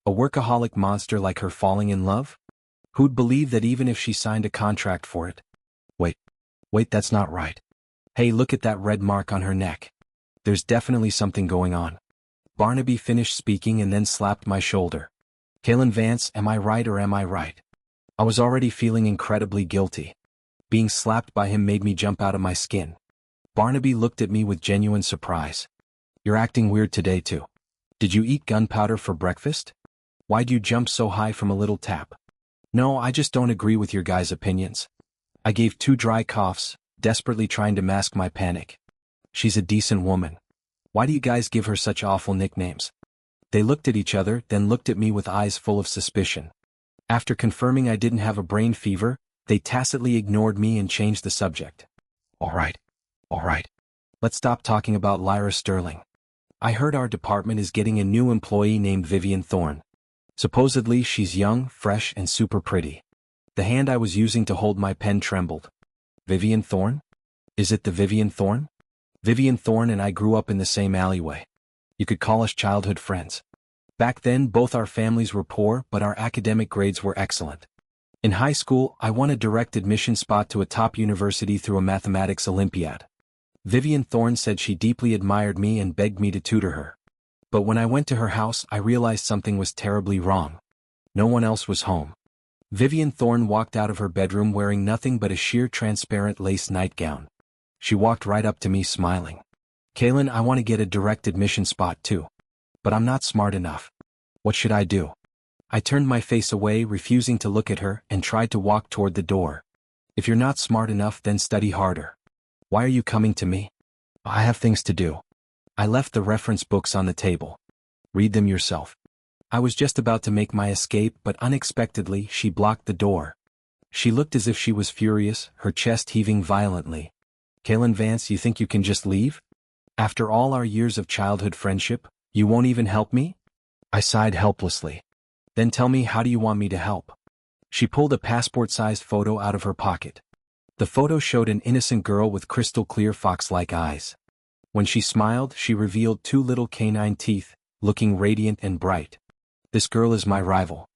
A workaholic monster like her falling in love? Who'd believe that even if she signed a contract for it? Wait, that's not right. Hey, look at that red mark on her neck. There's definitely something going on. Barnaby finished speaking and then slapped my shoulder. Kalen Vance, am I right or am I right? I was already feeling incredibly guilty. Being slapped by him made me jump out of my skin. Barnaby looked at me with genuine surprise. You're acting weird today too. Did you eat gunpowder for breakfast? Why'd you jump so high from a little tap? No, I just don't agree with your guys' opinions. I gave 2 dry coughs, desperately trying to mask my panic. She's a decent woman. Why do you guys give her such awful nicknames? They looked at each other, then looked at me with eyes full of suspicion. After confirming I didn't have a brain fever, they tacitly ignored me and changed the subject. All right. Let's stop talking about Lyra Sterling. I heard our department is getting a new employee named Vivian Thorne. Supposedly she's young, fresh, and super pretty. The hand I was using to hold my pen trembled. Vivian Thorne? Is it the Vivian Thorne? Vivian Thorne and I grew up in the same alleyway. You could call us childhood friends. Back then, both our families were poor, but our academic grades were excellent. In high school, I won a direct admission spot to a top university through a mathematics Olympiad. Vivian Thorne said she deeply admired me and begged me to tutor her. But when I went to her house, I realized something was terribly wrong. No one else was home. Vivian Thorne walked out of her bedroom wearing nothing but a sheer transparent lace nightgown. She walked right up to me smiling. Kalen, I want to get a direct admission spot too. But I'm not smart enough. What should I do? I turned my face away, refusing to look at her, and tried to walk toward the door. If you're not smart enough, then study harder. Why are you coming to me? I have things to do. I left the reference books on the table. Read them yourself. I was just about to make my escape, but unexpectedly she blocked the door. She looked as if she was furious, her chest heaving violently. Kalen Vance, you think you can just leave? After all our years of childhood friendship, you won't even help me? I sighed helplessly. Then tell me, how do you want me to help? She pulled a passport-sized photo out of her pocket. The photo showed an innocent girl with crystal-clear fox-like eyes. When she smiled, she revealed 2 little canine teeth, looking radiant and bright. This girl is my rival.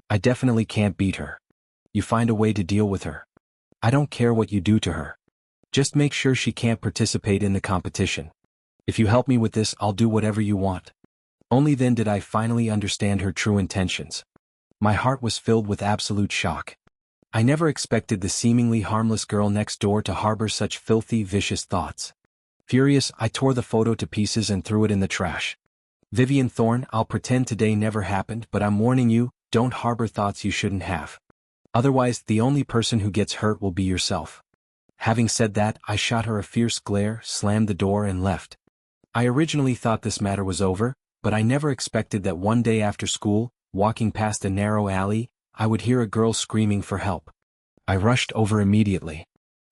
I definitely can't beat her. You find a way to deal with her. I don't care what you do to her. Just make sure she can't participate in the competition. If you help me with this, I'll do whatever you want. Only then did I finally understand her true intentions. My heart was filled with absolute shock. I never expected the seemingly harmless girl next door to harbor such filthy, vicious thoughts. Furious, I tore the photo to pieces and threw it in the trash. Vivian Thorne, I'll pretend today never happened, but I'm warning you, don't harbor thoughts you shouldn't have. Otherwise, the only person who gets hurt will be yourself. Having said that, I shot her a fierce glare, slammed the door and left. I originally thought this matter was over, but I never expected that one day after school, walking past a narrow alley, I would hear a girl screaming for help. I rushed over immediately.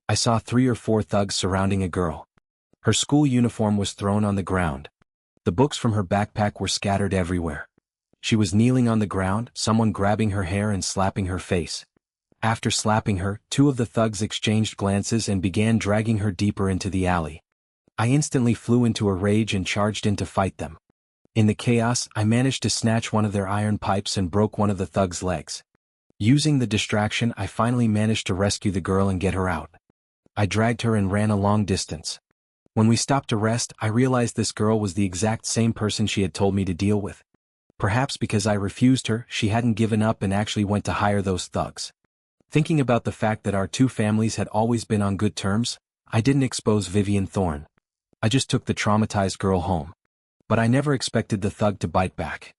I saw 3 or 4 thugs surrounding a girl. Her school uniform was thrown on the ground. The books from her backpack were scattered everywhere. She was kneeling on the ground, someone grabbing her hair and slapping her face. After slapping her, 2 of the thugs exchanged glances and began dragging her deeper into the alley. I instantly flew into a rage and charged in to fight them. In the chaos, I managed to snatch one of their iron pipes and broke one of the thugs' legs. Using the distraction, I finally managed to rescue the girl and get her out. I dragged her and ran a long distance. When we stopped to rest, I realized this girl was the exact same person she had told me to deal with. Perhaps because I refused her, she hadn't given up and actually went to hire those thugs. Thinking about the fact that our 2 families had always been on good terms, I didn't expose Vivian Thorne. I just took the traumatized girl home. But I never expected the thug to bite back.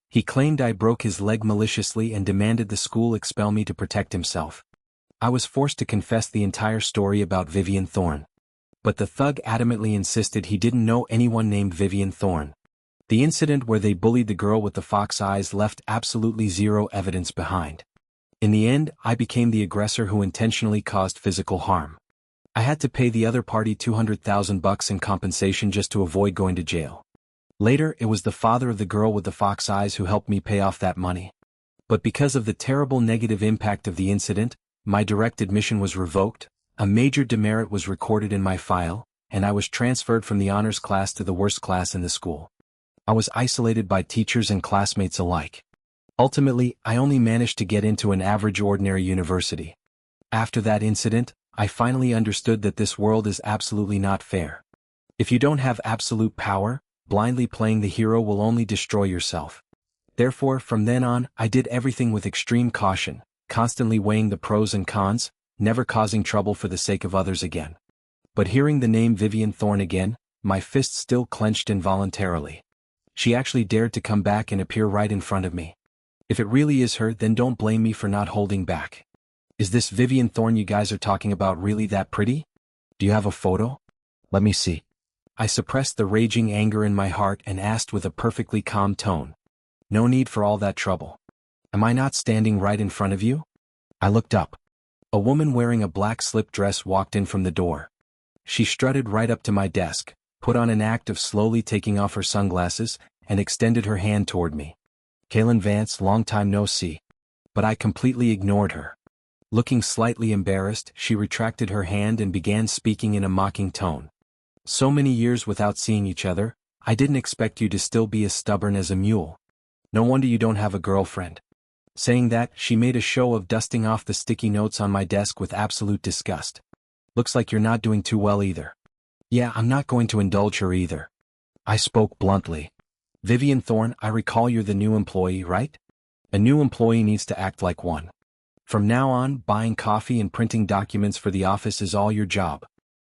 He claimed I broke his leg maliciously and demanded the school expel me to protect himself. I was forced to confess the entire story about Vivian Thorne. But the thug adamantly insisted he didn't know anyone named Vivian Thorne. The incident where they bullied the girl with the fox eyes left absolutely 0 evidence behind. In the end, I became the aggressor who intentionally caused physical harm. I had to pay the other party $200,000 in compensation just to avoid going to jail. Later, it was the father of the girl with the fox eyes who helped me pay off that money. But because of the terrible negative impact of the incident, my direct admission was revoked, a major demerit was recorded in my file, and I was transferred from the honors class to the worst class in the school. I was isolated by teachers and classmates alike. Ultimately, I only managed to get into an average ordinary university. After that incident, I finally understood that this world is absolutely not fair. If you don't have absolute power, blindly playing the hero will only destroy yourself. Therefore, from then on, I did everything with extreme caution, constantly weighing the pros and cons, never causing trouble for the sake of others again. But hearing the name Vivian Thorne again, my fists still clenched involuntarily. She actually dared to come back and appear right in front of me. If it really is her, then don't blame me for not holding back. Is this Vivian Thorne you guys are talking about really that pretty? Do you have a photo? Let me see. I suppressed the raging anger in my heart and asked with a perfectly calm tone. No need for all that trouble. Am I not standing right in front of you? I looked up. A woman wearing a black slip dress walked in from the door. She strutted right up to my desk, put on an act of slowly taking off her sunglasses, and extended her hand toward me. Kaylin Vance, long time no see. But I completely ignored her. Looking slightly embarrassed, she retracted her hand and began speaking in a mocking tone. So many years without seeing each other, I didn't expect you to still be as stubborn as a mule. No wonder you don't have a girlfriend. Saying that, she made a show of dusting off the sticky notes on my desk with absolute disgust. Looks like you're not doing too well either. Yeah, I'm not going to indulge her either. I spoke bluntly. Vivian Thorne, I recall you're the new employee, right? A new employee needs to act like one. From now on, buying coffee and printing documents for the office is all your job.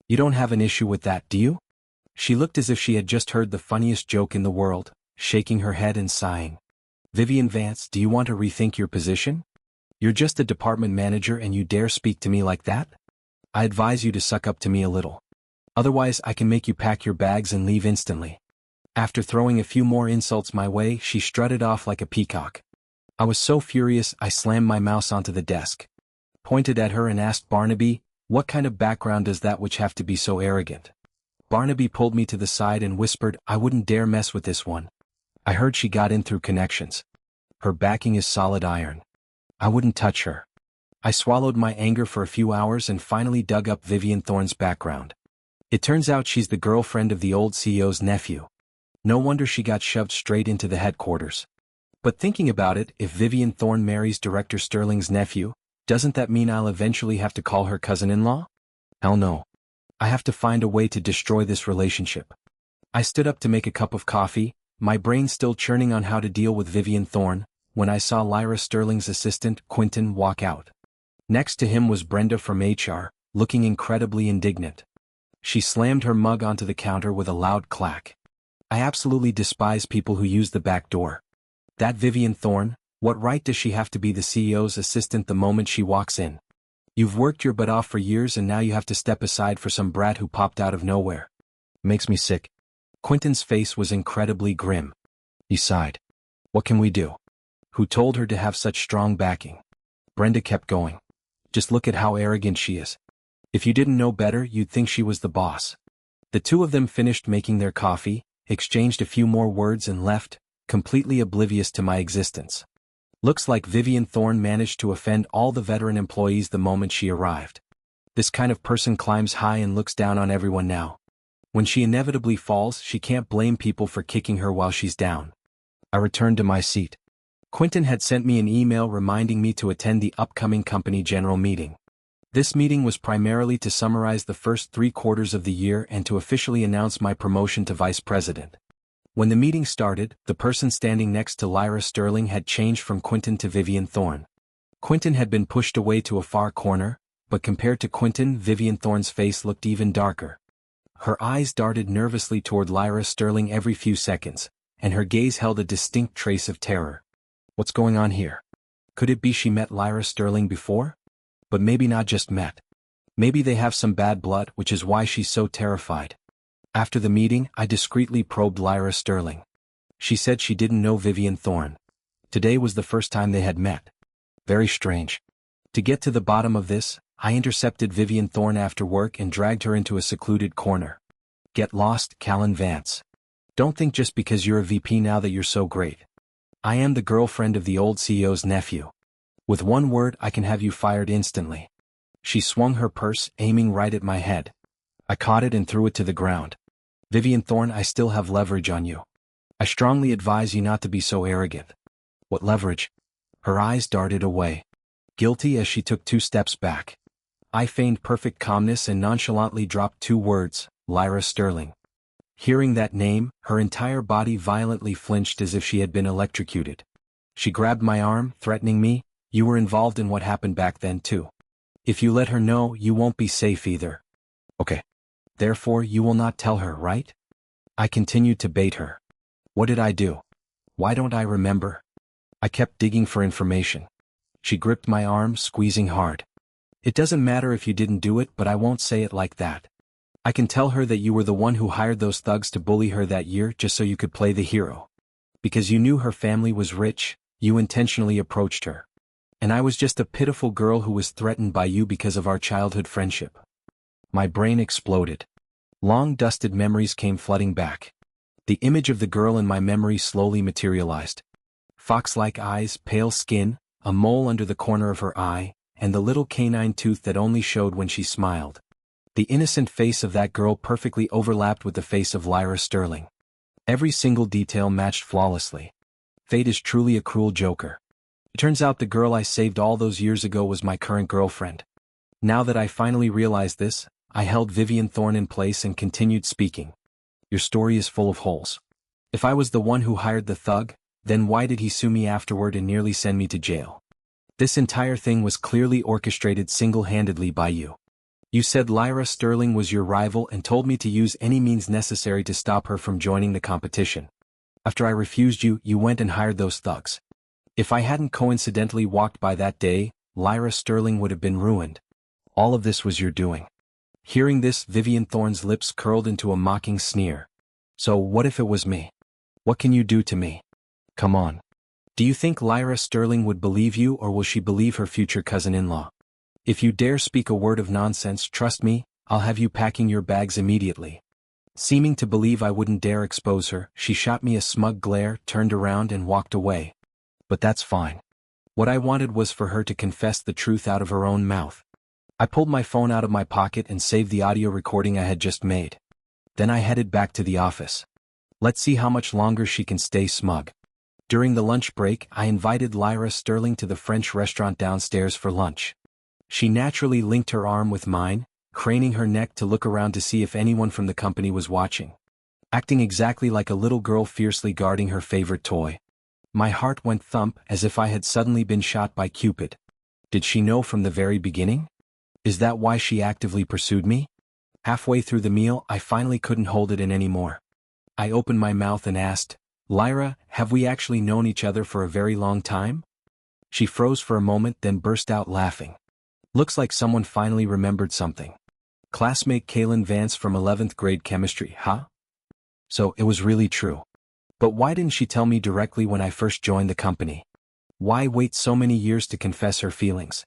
You don't have an issue with that, do you? She looked as if she had just heard the funniest joke in the world, shaking her head and sighing. Vivian Vance, do you want to rethink your position? You're just a department manager and you dare speak to me like that? I advise you to suck up to me a little. Otherwise, I can make you pack your bags and leave instantly. After throwing a few more insults my way, she strutted off like a peacock. I was so furious, I slammed my mouse onto the desk, pointed at her and asked Barnaby, what kind of background does that witch have to be so arrogant? Barnaby pulled me to the side and whispered, I wouldn't dare mess with this one. I heard she got in through connections. Her backing is solid iron. I wouldn't touch her. I swallowed my anger for a few hours and finally dug up Vivian Thorne's background. It turns out she's the girlfriend of the old CEO's nephew. No wonder she got shoved straight into the headquarters. But thinking about it, if Vivian Thorne marries Director Sterling's nephew, doesn't that mean I'll eventually have to call her cousin-in-law? Hell no. I have to find a way to destroy this relationship. I stood up to make a cup of coffee, my brain still churning on how to deal with Vivian Thorne, when I saw Lyra Sterling's assistant, Quentin, walk out. Next to him was Brenda from HR, looking incredibly indignant. She slammed her mug onto the counter with a loud clack. I absolutely despise people who use the back door. That Vivian Thorne, what right does she have to be the CEO's assistant the moment she walks in? You've worked your butt off for years and now you have to step aside for some brat who popped out of nowhere. Makes me sick. Quentin's face was incredibly grim. He sighed. What can we do? Who told her to have such strong backing? Brenda kept going. Just look at how arrogant she is. If you didn't know better, you'd think she was the boss. The two of them finished making their coffee, exchanged a few more words and left, completely oblivious to my existence. Looks like Vivian Thorne managed to offend all the veteran employees the moment she arrived. This kind of person climbs high and looks down on everyone now. When she inevitably falls, she can't blame people for kicking her while she's down. I returned to my seat. Quentin had sent me an email reminding me to attend the upcoming company general meeting. This meeting was primarily to summarize the first 3 quarters of the year and to officially announce my promotion to vice president. When the meeting started, the person standing next to Lyra Sterling had changed from Quentin to Vivian Thorne. Quentin had been pushed away to a far corner, but compared to Quentin, Vivian Thorne's face looked even darker. Her eyes darted nervously toward Lyra Sterling every few seconds, and her gaze held a distinct trace of terror. What's going on here? Could it be she met Lyra Sterling before? But maybe not just met. Maybe they have some bad blood, which is why she's so terrified. After the meeting, I discreetly probed Lyra Sterling. She said she didn't know Vivian Thorne. Today was the first time they had met. Very strange. To get to the bottom of this, I intercepted Vivian Thorne after work and dragged her into a secluded corner. Get lost, Callan Vance. Don't think just because you're a VP now that you're so great. I am the girlfriend of the old CEO's nephew. With one word I can have you fired instantly. She swung her purse, aiming right at my head. I caught it and threw it to the ground. Vivian Thorne, I still have leverage on you. I strongly advise you not to be so arrogant. What leverage? Her eyes darted away. Guilty as she took 2 steps back. I feigned perfect calmness and nonchalantly dropped 2 words, Lyra Sterling. Hearing that name, her entire body violently flinched as if she had been electrocuted. She grabbed my arm, threatening me, you were involved in what happened back then too. If you let her know, you won't be safe either. Okay. Therefore, you will not tell her, right? I continued to bait her. What did I do? Why don't I remember? I kept digging for information. She gripped my arm, squeezing hard. It doesn't matter if you didn't do it, but I won't say it like that. I can tell her that you were the one who hired those thugs to bully her that year just so you could play the hero. Because you knew her family was rich, you intentionally approached her. And I was just a pitiful girl who was threatened by you because of our childhood friendship. My brain exploded. Long dusted memories came flooding back. The image of the girl in my memory slowly materialized. Fox-like eyes, pale skin, a mole under the corner of her eye, and the little canine tooth that only showed when she smiled. The innocent face of that girl perfectly overlapped with the face of Lyra Sterling. Every single detail matched flawlessly. Fate is truly a cruel joker. It turns out the girl I saved all those years ago was my current girlfriend. Now that I finally realized this, I held Vivian Thorne in place and continued speaking. Your story is full of holes. If I was the one who hired the thug, then why did he sue me afterward and nearly send me to jail? This entire thing was clearly orchestrated single-handedly by you. You said Lyra Sterling was your rival and told me to use any means necessary to stop her from joining the competition. After I refused you, you went and hired those thugs. If I hadn't coincidentally walked by that day, Lyra Sterling would have been ruined. All of this was your doing. Hearing this, Vivian Thorne's lips curled into a mocking sneer. So what if it was me? What can you do to me? Come on. Do you think Lyra Sterling would believe you, or will she believe her future cousin-in-law? If you dare speak a word of nonsense, trust me, I'll have you packing your bags immediately. Seeming to believe I wouldn't dare expose her, she shot me a smug glare, turned around and walked away. But that's fine. What I wanted was for her to confess the truth out of her own mouth. I pulled my phone out of my pocket and saved the audio recording I had just made. Then I headed back to the office. Let's see how much longer she can stay smug. During the lunch break, I invited Lyra Sterling to the French restaurant downstairs for lunch. She naturally linked her arm with mine, craning her neck to look around to see if anyone from the company was watching. Acting exactly like a little girl fiercely guarding her favorite toy. My heart went thump as if I had suddenly been shot by Cupid. Did she know from the very beginning? Is that why she actively pursued me? Halfway through the meal, I finally couldn't hold it in anymore. I opened my mouth and asked, Lyra, have we actually known each other for a very long time? She froze for a moment, then burst out laughing. Looks like someone finally remembered something. Classmate Kaylin Vance from 11th grade chemistry, huh? So, it was really true. But why didn't she tell me directly when I first joined the company? Why wait so many years to confess her feelings?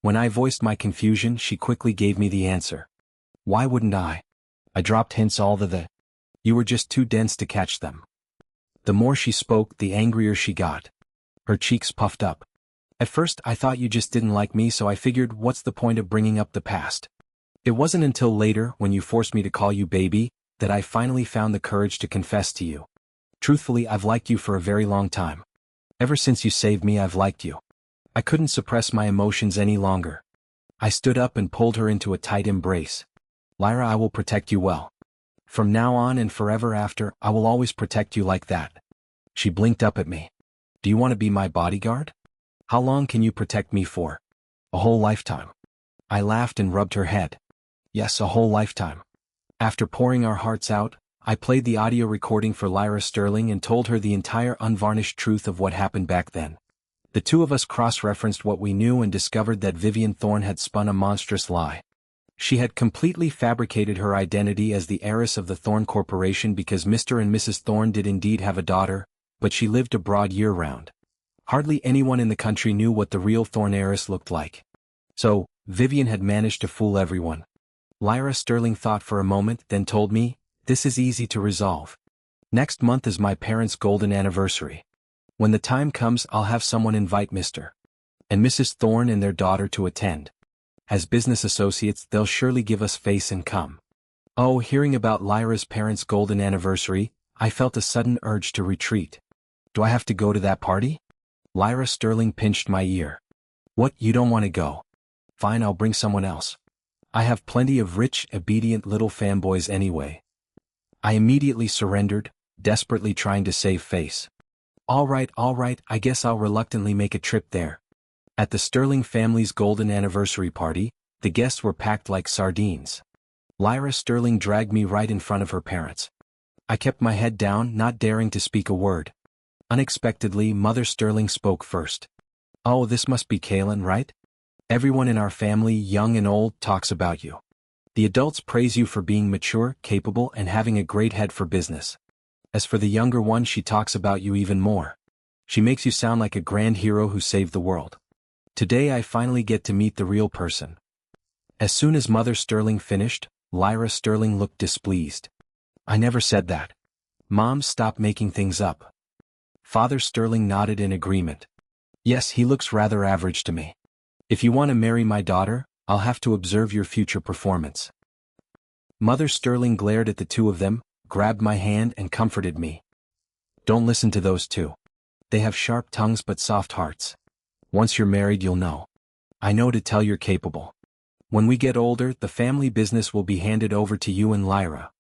When I voiced my confusion, she quickly gave me the answer. Why wouldn't I? I dropped hints all the. You were just too dense to catch them. The more she spoke, the angrier she got. Her cheeks puffed up. At first, I thought you just didn't like me, so I figured, what's the point of bringing up the past? It wasn't until later, when you forced me to call you baby, that I finally found the courage to confess to you. Truthfully, I've liked you for a very long time. Ever since you saved me, I've liked you. I couldn't suppress my emotions any longer. I stood up and pulled her into a tight embrace. Lyra, I will protect you well. From now on and forever after, I will always protect you like that. She blinked up at me. Do you want to be my bodyguard? How long can you protect me for? A whole lifetime. I laughed and rubbed her head. Yes, a whole lifetime. After pouring our hearts out, I played the audio recording for Lyra Sterling and told her the entire unvarnished truth of what happened back then. The two of us cross-referenced what we knew and discovered that Vivian Thorne had spun a monstrous lie. She had completely fabricated her identity as the heiress of the Thorne Corporation because Mr. and Mrs. Thorne did indeed have a daughter, but she lived abroad year-round. Hardly anyone in the country knew what the real Thorne heiress looked like. So, Vivian had managed to fool everyone. Lyra Sterling thought for a moment, then told me, this is easy to resolve. Next month is my parents' golden anniversary. When the time comes, I'll have someone invite Mr. and Mrs. Thorne and their daughter to attend. As business associates, they'll surely give us face and come. Oh, hearing about Lyra's parents' golden anniversary, I felt a sudden urge to retreat. Do I have to go to that party? Lyra Sterling pinched my ear. What, you don't want to go? Fine, I'll bring someone else. I have plenty of rich, obedient little fanboys anyway. I immediately surrendered, desperately trying to save face. All right, I guess I'll reluctantly make a trip there. At the Sterling family's golden anniversary party, the guests were packed like sardines. Lyra Sterling dragged me right in front of her parents. I kept my head down, not daring to speak a word. Unexpectedly, Mother Sterling spoke first. Oh, this must be Kaylin, right? Everyone in our family, young and old, talks about you. The adults praise you for being mature, capable, and having a great head for business. As for the younger one, she talks about you even more. She makes you sound like a grand hero who saved the world. Today I finally get to meet the real person. As soon as Mother Sterling finished, Lyra Sterling looked displeased. I never said that. Mom, stop making things up. Father Sterling nodded in agreement. Yes, he looks rather average to me. If you want to marry my daughter, I'll have to observe your future performance. Mother Sterling glared at the two of them, grabbed my hand and comforted me. Don't listen to those two. They have sharp tongues but soft hearts. Once you're married, you'll know. I know to tell you're capable. When we get older, the family business will be handed over to you and Lyra.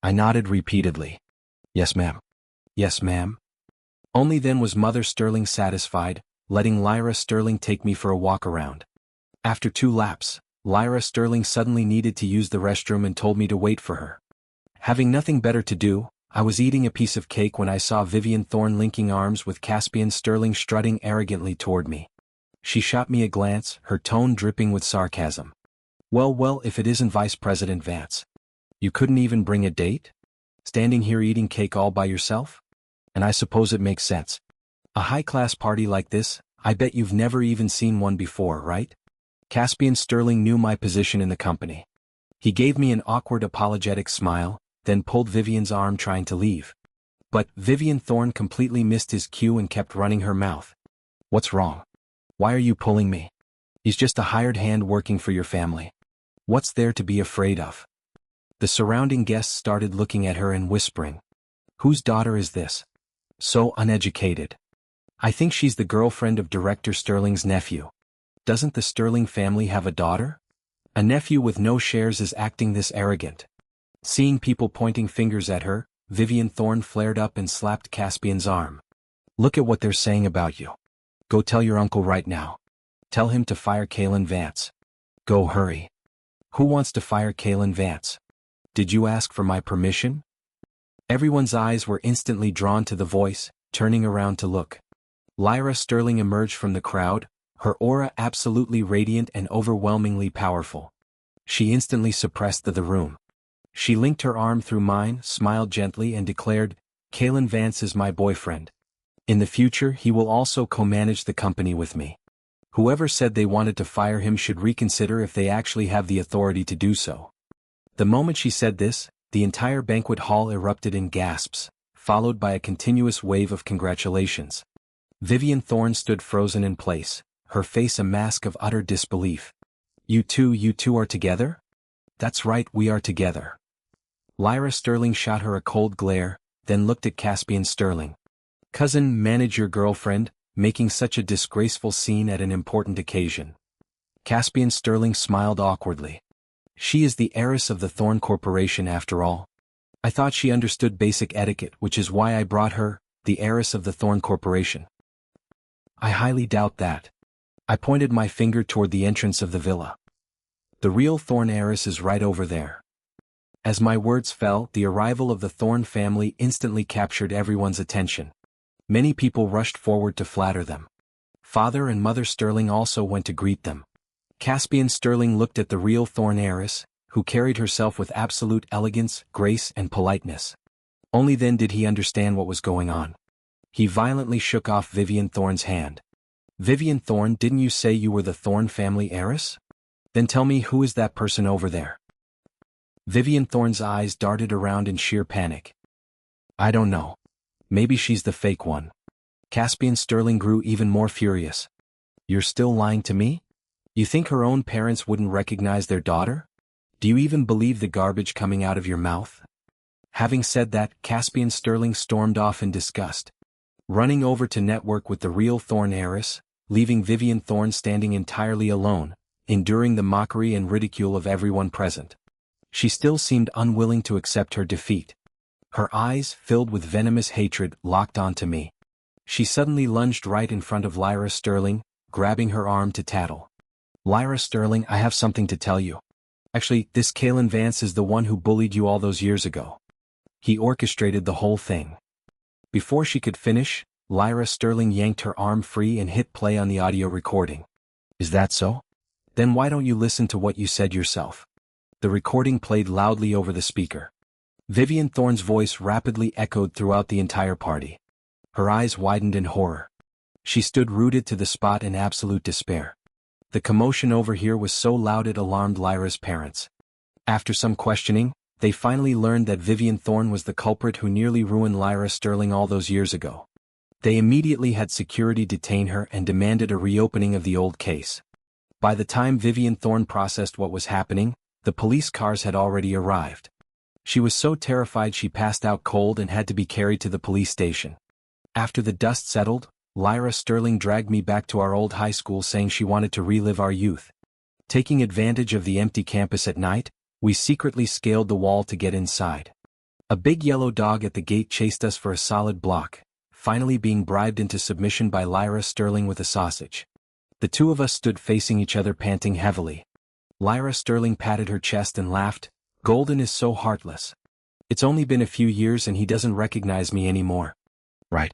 I nodded repeatedly. Yes, ma'am. Yes, ma'am. Only then was Mother Sterling satisfied, letting Lyra Sterling take me for a walk around. After 2 laps, Lyra Sterling suddenly needed to use the restroom and told me to wait for her. Having nothing better to do, I was eating a piece of cake when I saw Vivian Thorne linking arms with Caspian Sterling strutting arrogantly toward me. She shot me a glance, her tone dripping with sarcasm. Well, if it isn't Vice President Vance. You couldn't even bring a date? Standing here eating cake all by yourself? And I suppose it makes sense. A high-class party like this, I bet you've never even seen one before, right? Caspian Sterling knew my position in the company. He gave me an awkward apologetic smile, then pulled Vivian's arm trying to leave. But Vivian Thorne completely missed his cue and kept running her mouth. What's wrong? Why are you pulling me? He's just a hired hand working for your family. What's there to be afraid of? The surrounding guests started looking at her and whispering. Whose daughter is this? So uneducated. I think she's the girlfriend of Director Sterling's nephew. Doesn't the Sterling family have a daughter? A nephew with no shares is acting this arrogant. Seeing people pointing fingers at her, Vivian Thorne flared up and slapped Caspian's arm. Look at what they're saying about you. Go tell your uncle right now. Tell him to fire Kaylin Vance. Go, hurry. Who wants to fire Kaylin Vance? Did you ask for my permission? Everyone's eyes were instantly drawn to the voice, turning around to look. Lyra Sterling emerged from the crowd, her aura absolutely radiant and overwhelmingly powerful. She instantly suppressed the room. She linked her arm through mine, smiled gently and declared, Kaylin Vance is my boyfriend. In the future he will also co-manage the company with me. Whoever said they wanted to fire him should reconsider if they actually have the authority to do so. The moment she said this, the entire banquet hall erupted in gasps, followed by a continuous wave of congratulations. Vivian Thorne stood frozen in place, her face a mask of utter disbelief. You two are together? That's right, we are together. Lyra Sterling shot her a cold glare, then looked at Caspian Sterling. Cousin, manage your girlfriend, making such a disgraceful scene at an important occasion. Caspian Sterling smiled awkwardly. She is the heiress of the Thorne Corporation after all. I thought she understood basic etiquette, which is why I brought her, the heiress of the Thorne Corporation. I highly doubt that. I pointed my finger toward the entrance of the villa. The real Thorne heiress is right over there. As my words fell, the arrival of the Thorne family instantly captured everyone's attention. Many people rushed forward to flatter them. Father and Mother Sterling also went to greet them. Caspian Sterling looked at the real Thorne heiress, who carried herself with absolute elegance, grace, and politeness. Only then did he understand what was going on. He violently shook off Vivian Thorne's hand. Vivian Thorne, didn't you say you were the Thorne family heiress? Then tell me, who is that person over there? Vivian Thorne's eyes darted around in sheer panic. I don't know. Maybe she's the fake one. Caspian Sterling grew even more furious. You're still lying to me? You think her own parents wouldn't recognize their daughter? Do you even believe the garbage coming out of your mouth? Having said that, Caspian Sterling stormed off in disgust, running over to network with the real Thorne heiress, leaving Vivian Thorne standing entirely alone, enduring the mockery and ridicule of everyone present. She still seemed unwilling to accept her defeat. Her eyes, filled with venomous hatred, locked onto me. She suddenly lunged right in front of Lyra Sterling, grabbing her arm to tattle. Lyra Sterling, I have something to tell you. Actually, this Kalen Vance is the one who bullied you all those years ago. He orchestrated the whole thing. Before she could finish, Lyra Sterling yanked her arm free and hit play on the audio recording. Is that so? Then why don't you listen to what you said yourself? The recording played loudly over the speaker. Vivian Thorne's voice rapidly echoed throughout the entire party. Her eyes widened in horror. She stood rooted to the spot in absolute despair. The commotion over here was so loud it alarmed Lyra's parents. After some questioning, they finally learned that Vivian Thorne was the culprit who nearly ruined Lyra Sterling all those years ago. They immediately had security detain her and demanded a reopening of the old case. By the time Vivian Thorne processed what was happening, the police cars had already arrived. She was so terrified she passed out cold and had to be carried to the police station. After the dust settled, Lyra Sterling dragged me back to our old high school saying she wanted to relive our youth. Taking advantage of the empty campus at night, we secretly scaled the wall to get inside. A big yellow dog at the gate chased us for a solid block, finally being bribed into submission by Lyra Sterling with a sausage. The two of us stood facing each other panting heavily. Lyra Sterling patted her chest and laughed. Golden is so heartless. It's only been a few years and he doesn't recognize me anymore. Right.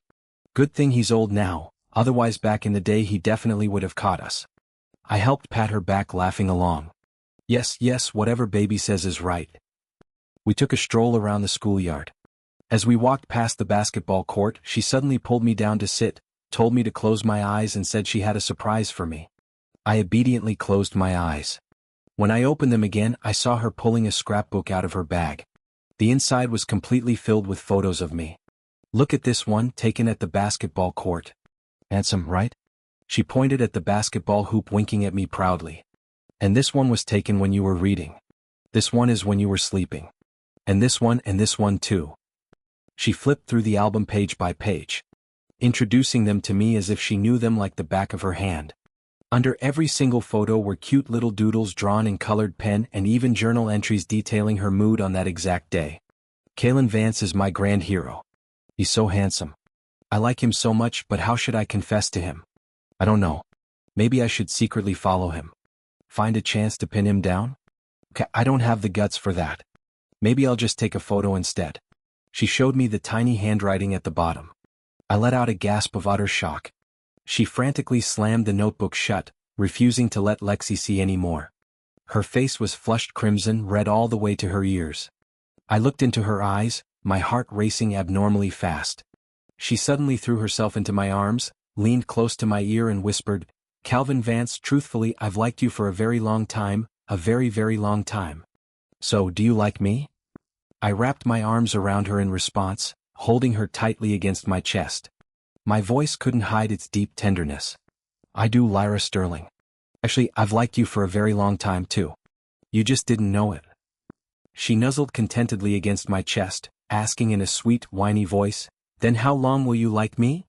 Good thing he's old now, otherwise back in the day he definitely would have caught us. I helped pat her back, laughing along. Yes, whatever baby says is right. We took a stroll around the schoolyard. As we walked past the basketball court, she suddenly pulled me down to sit, told me to close my eyes and said she had a surprise for me. I obediently closed my eyes. When I opened them again, I saw her pulling a scrapbook out of her bag. The inside was completely filled with photos of me. Look at this one, taken at the basketball court. Handsome, right? She pointed at the basketball hoop, winking at me proudly. And this one was taken when you were reading. This one is when you were sleeping. And this one too. She flipped through the album page by page, introducing them to me as if she knew them like the back of her hand. Under every single photo were cute little doodles drawn in colored pen and even journal entries detailing her mood on that exact day. Kalen Vance is my grand hero. He's so handsome. I like him so much, but how should I confess to him? I don't know. Maybe I should secretly follow him. Find a chance to pin him down? Okay, I don't have the guts for that. Maybe I'll just take a photo instead. She showed me the tiny handwriting at the bottom. I let out a gasp of utter shock. She frantically slammed the notebook shut, refusing to let Lexi see any more. Her face was flushed crimson, red all the way to her ears. I looked into her eyes, my heart racing abnormally fast. She suddenly threw herself into my arms, leaned close to my ear and whispered, "Calvin Vance, truthfully, I've liked you for a very long time, a very, very long time. So, do you like me?" I wrapped my arms around her in response, holding her tightly against my chest. My voice couldn't hide its deep tenderness. "I do, Lyra Sterling. Actually, I've liked you for a very long time too. You just didn't know it." She nuzzled contentedly against my chest, asking in a sweet, whiny voice, "Then how long will you like me?"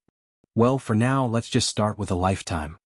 "Well, for now, let's just start with a lifetime."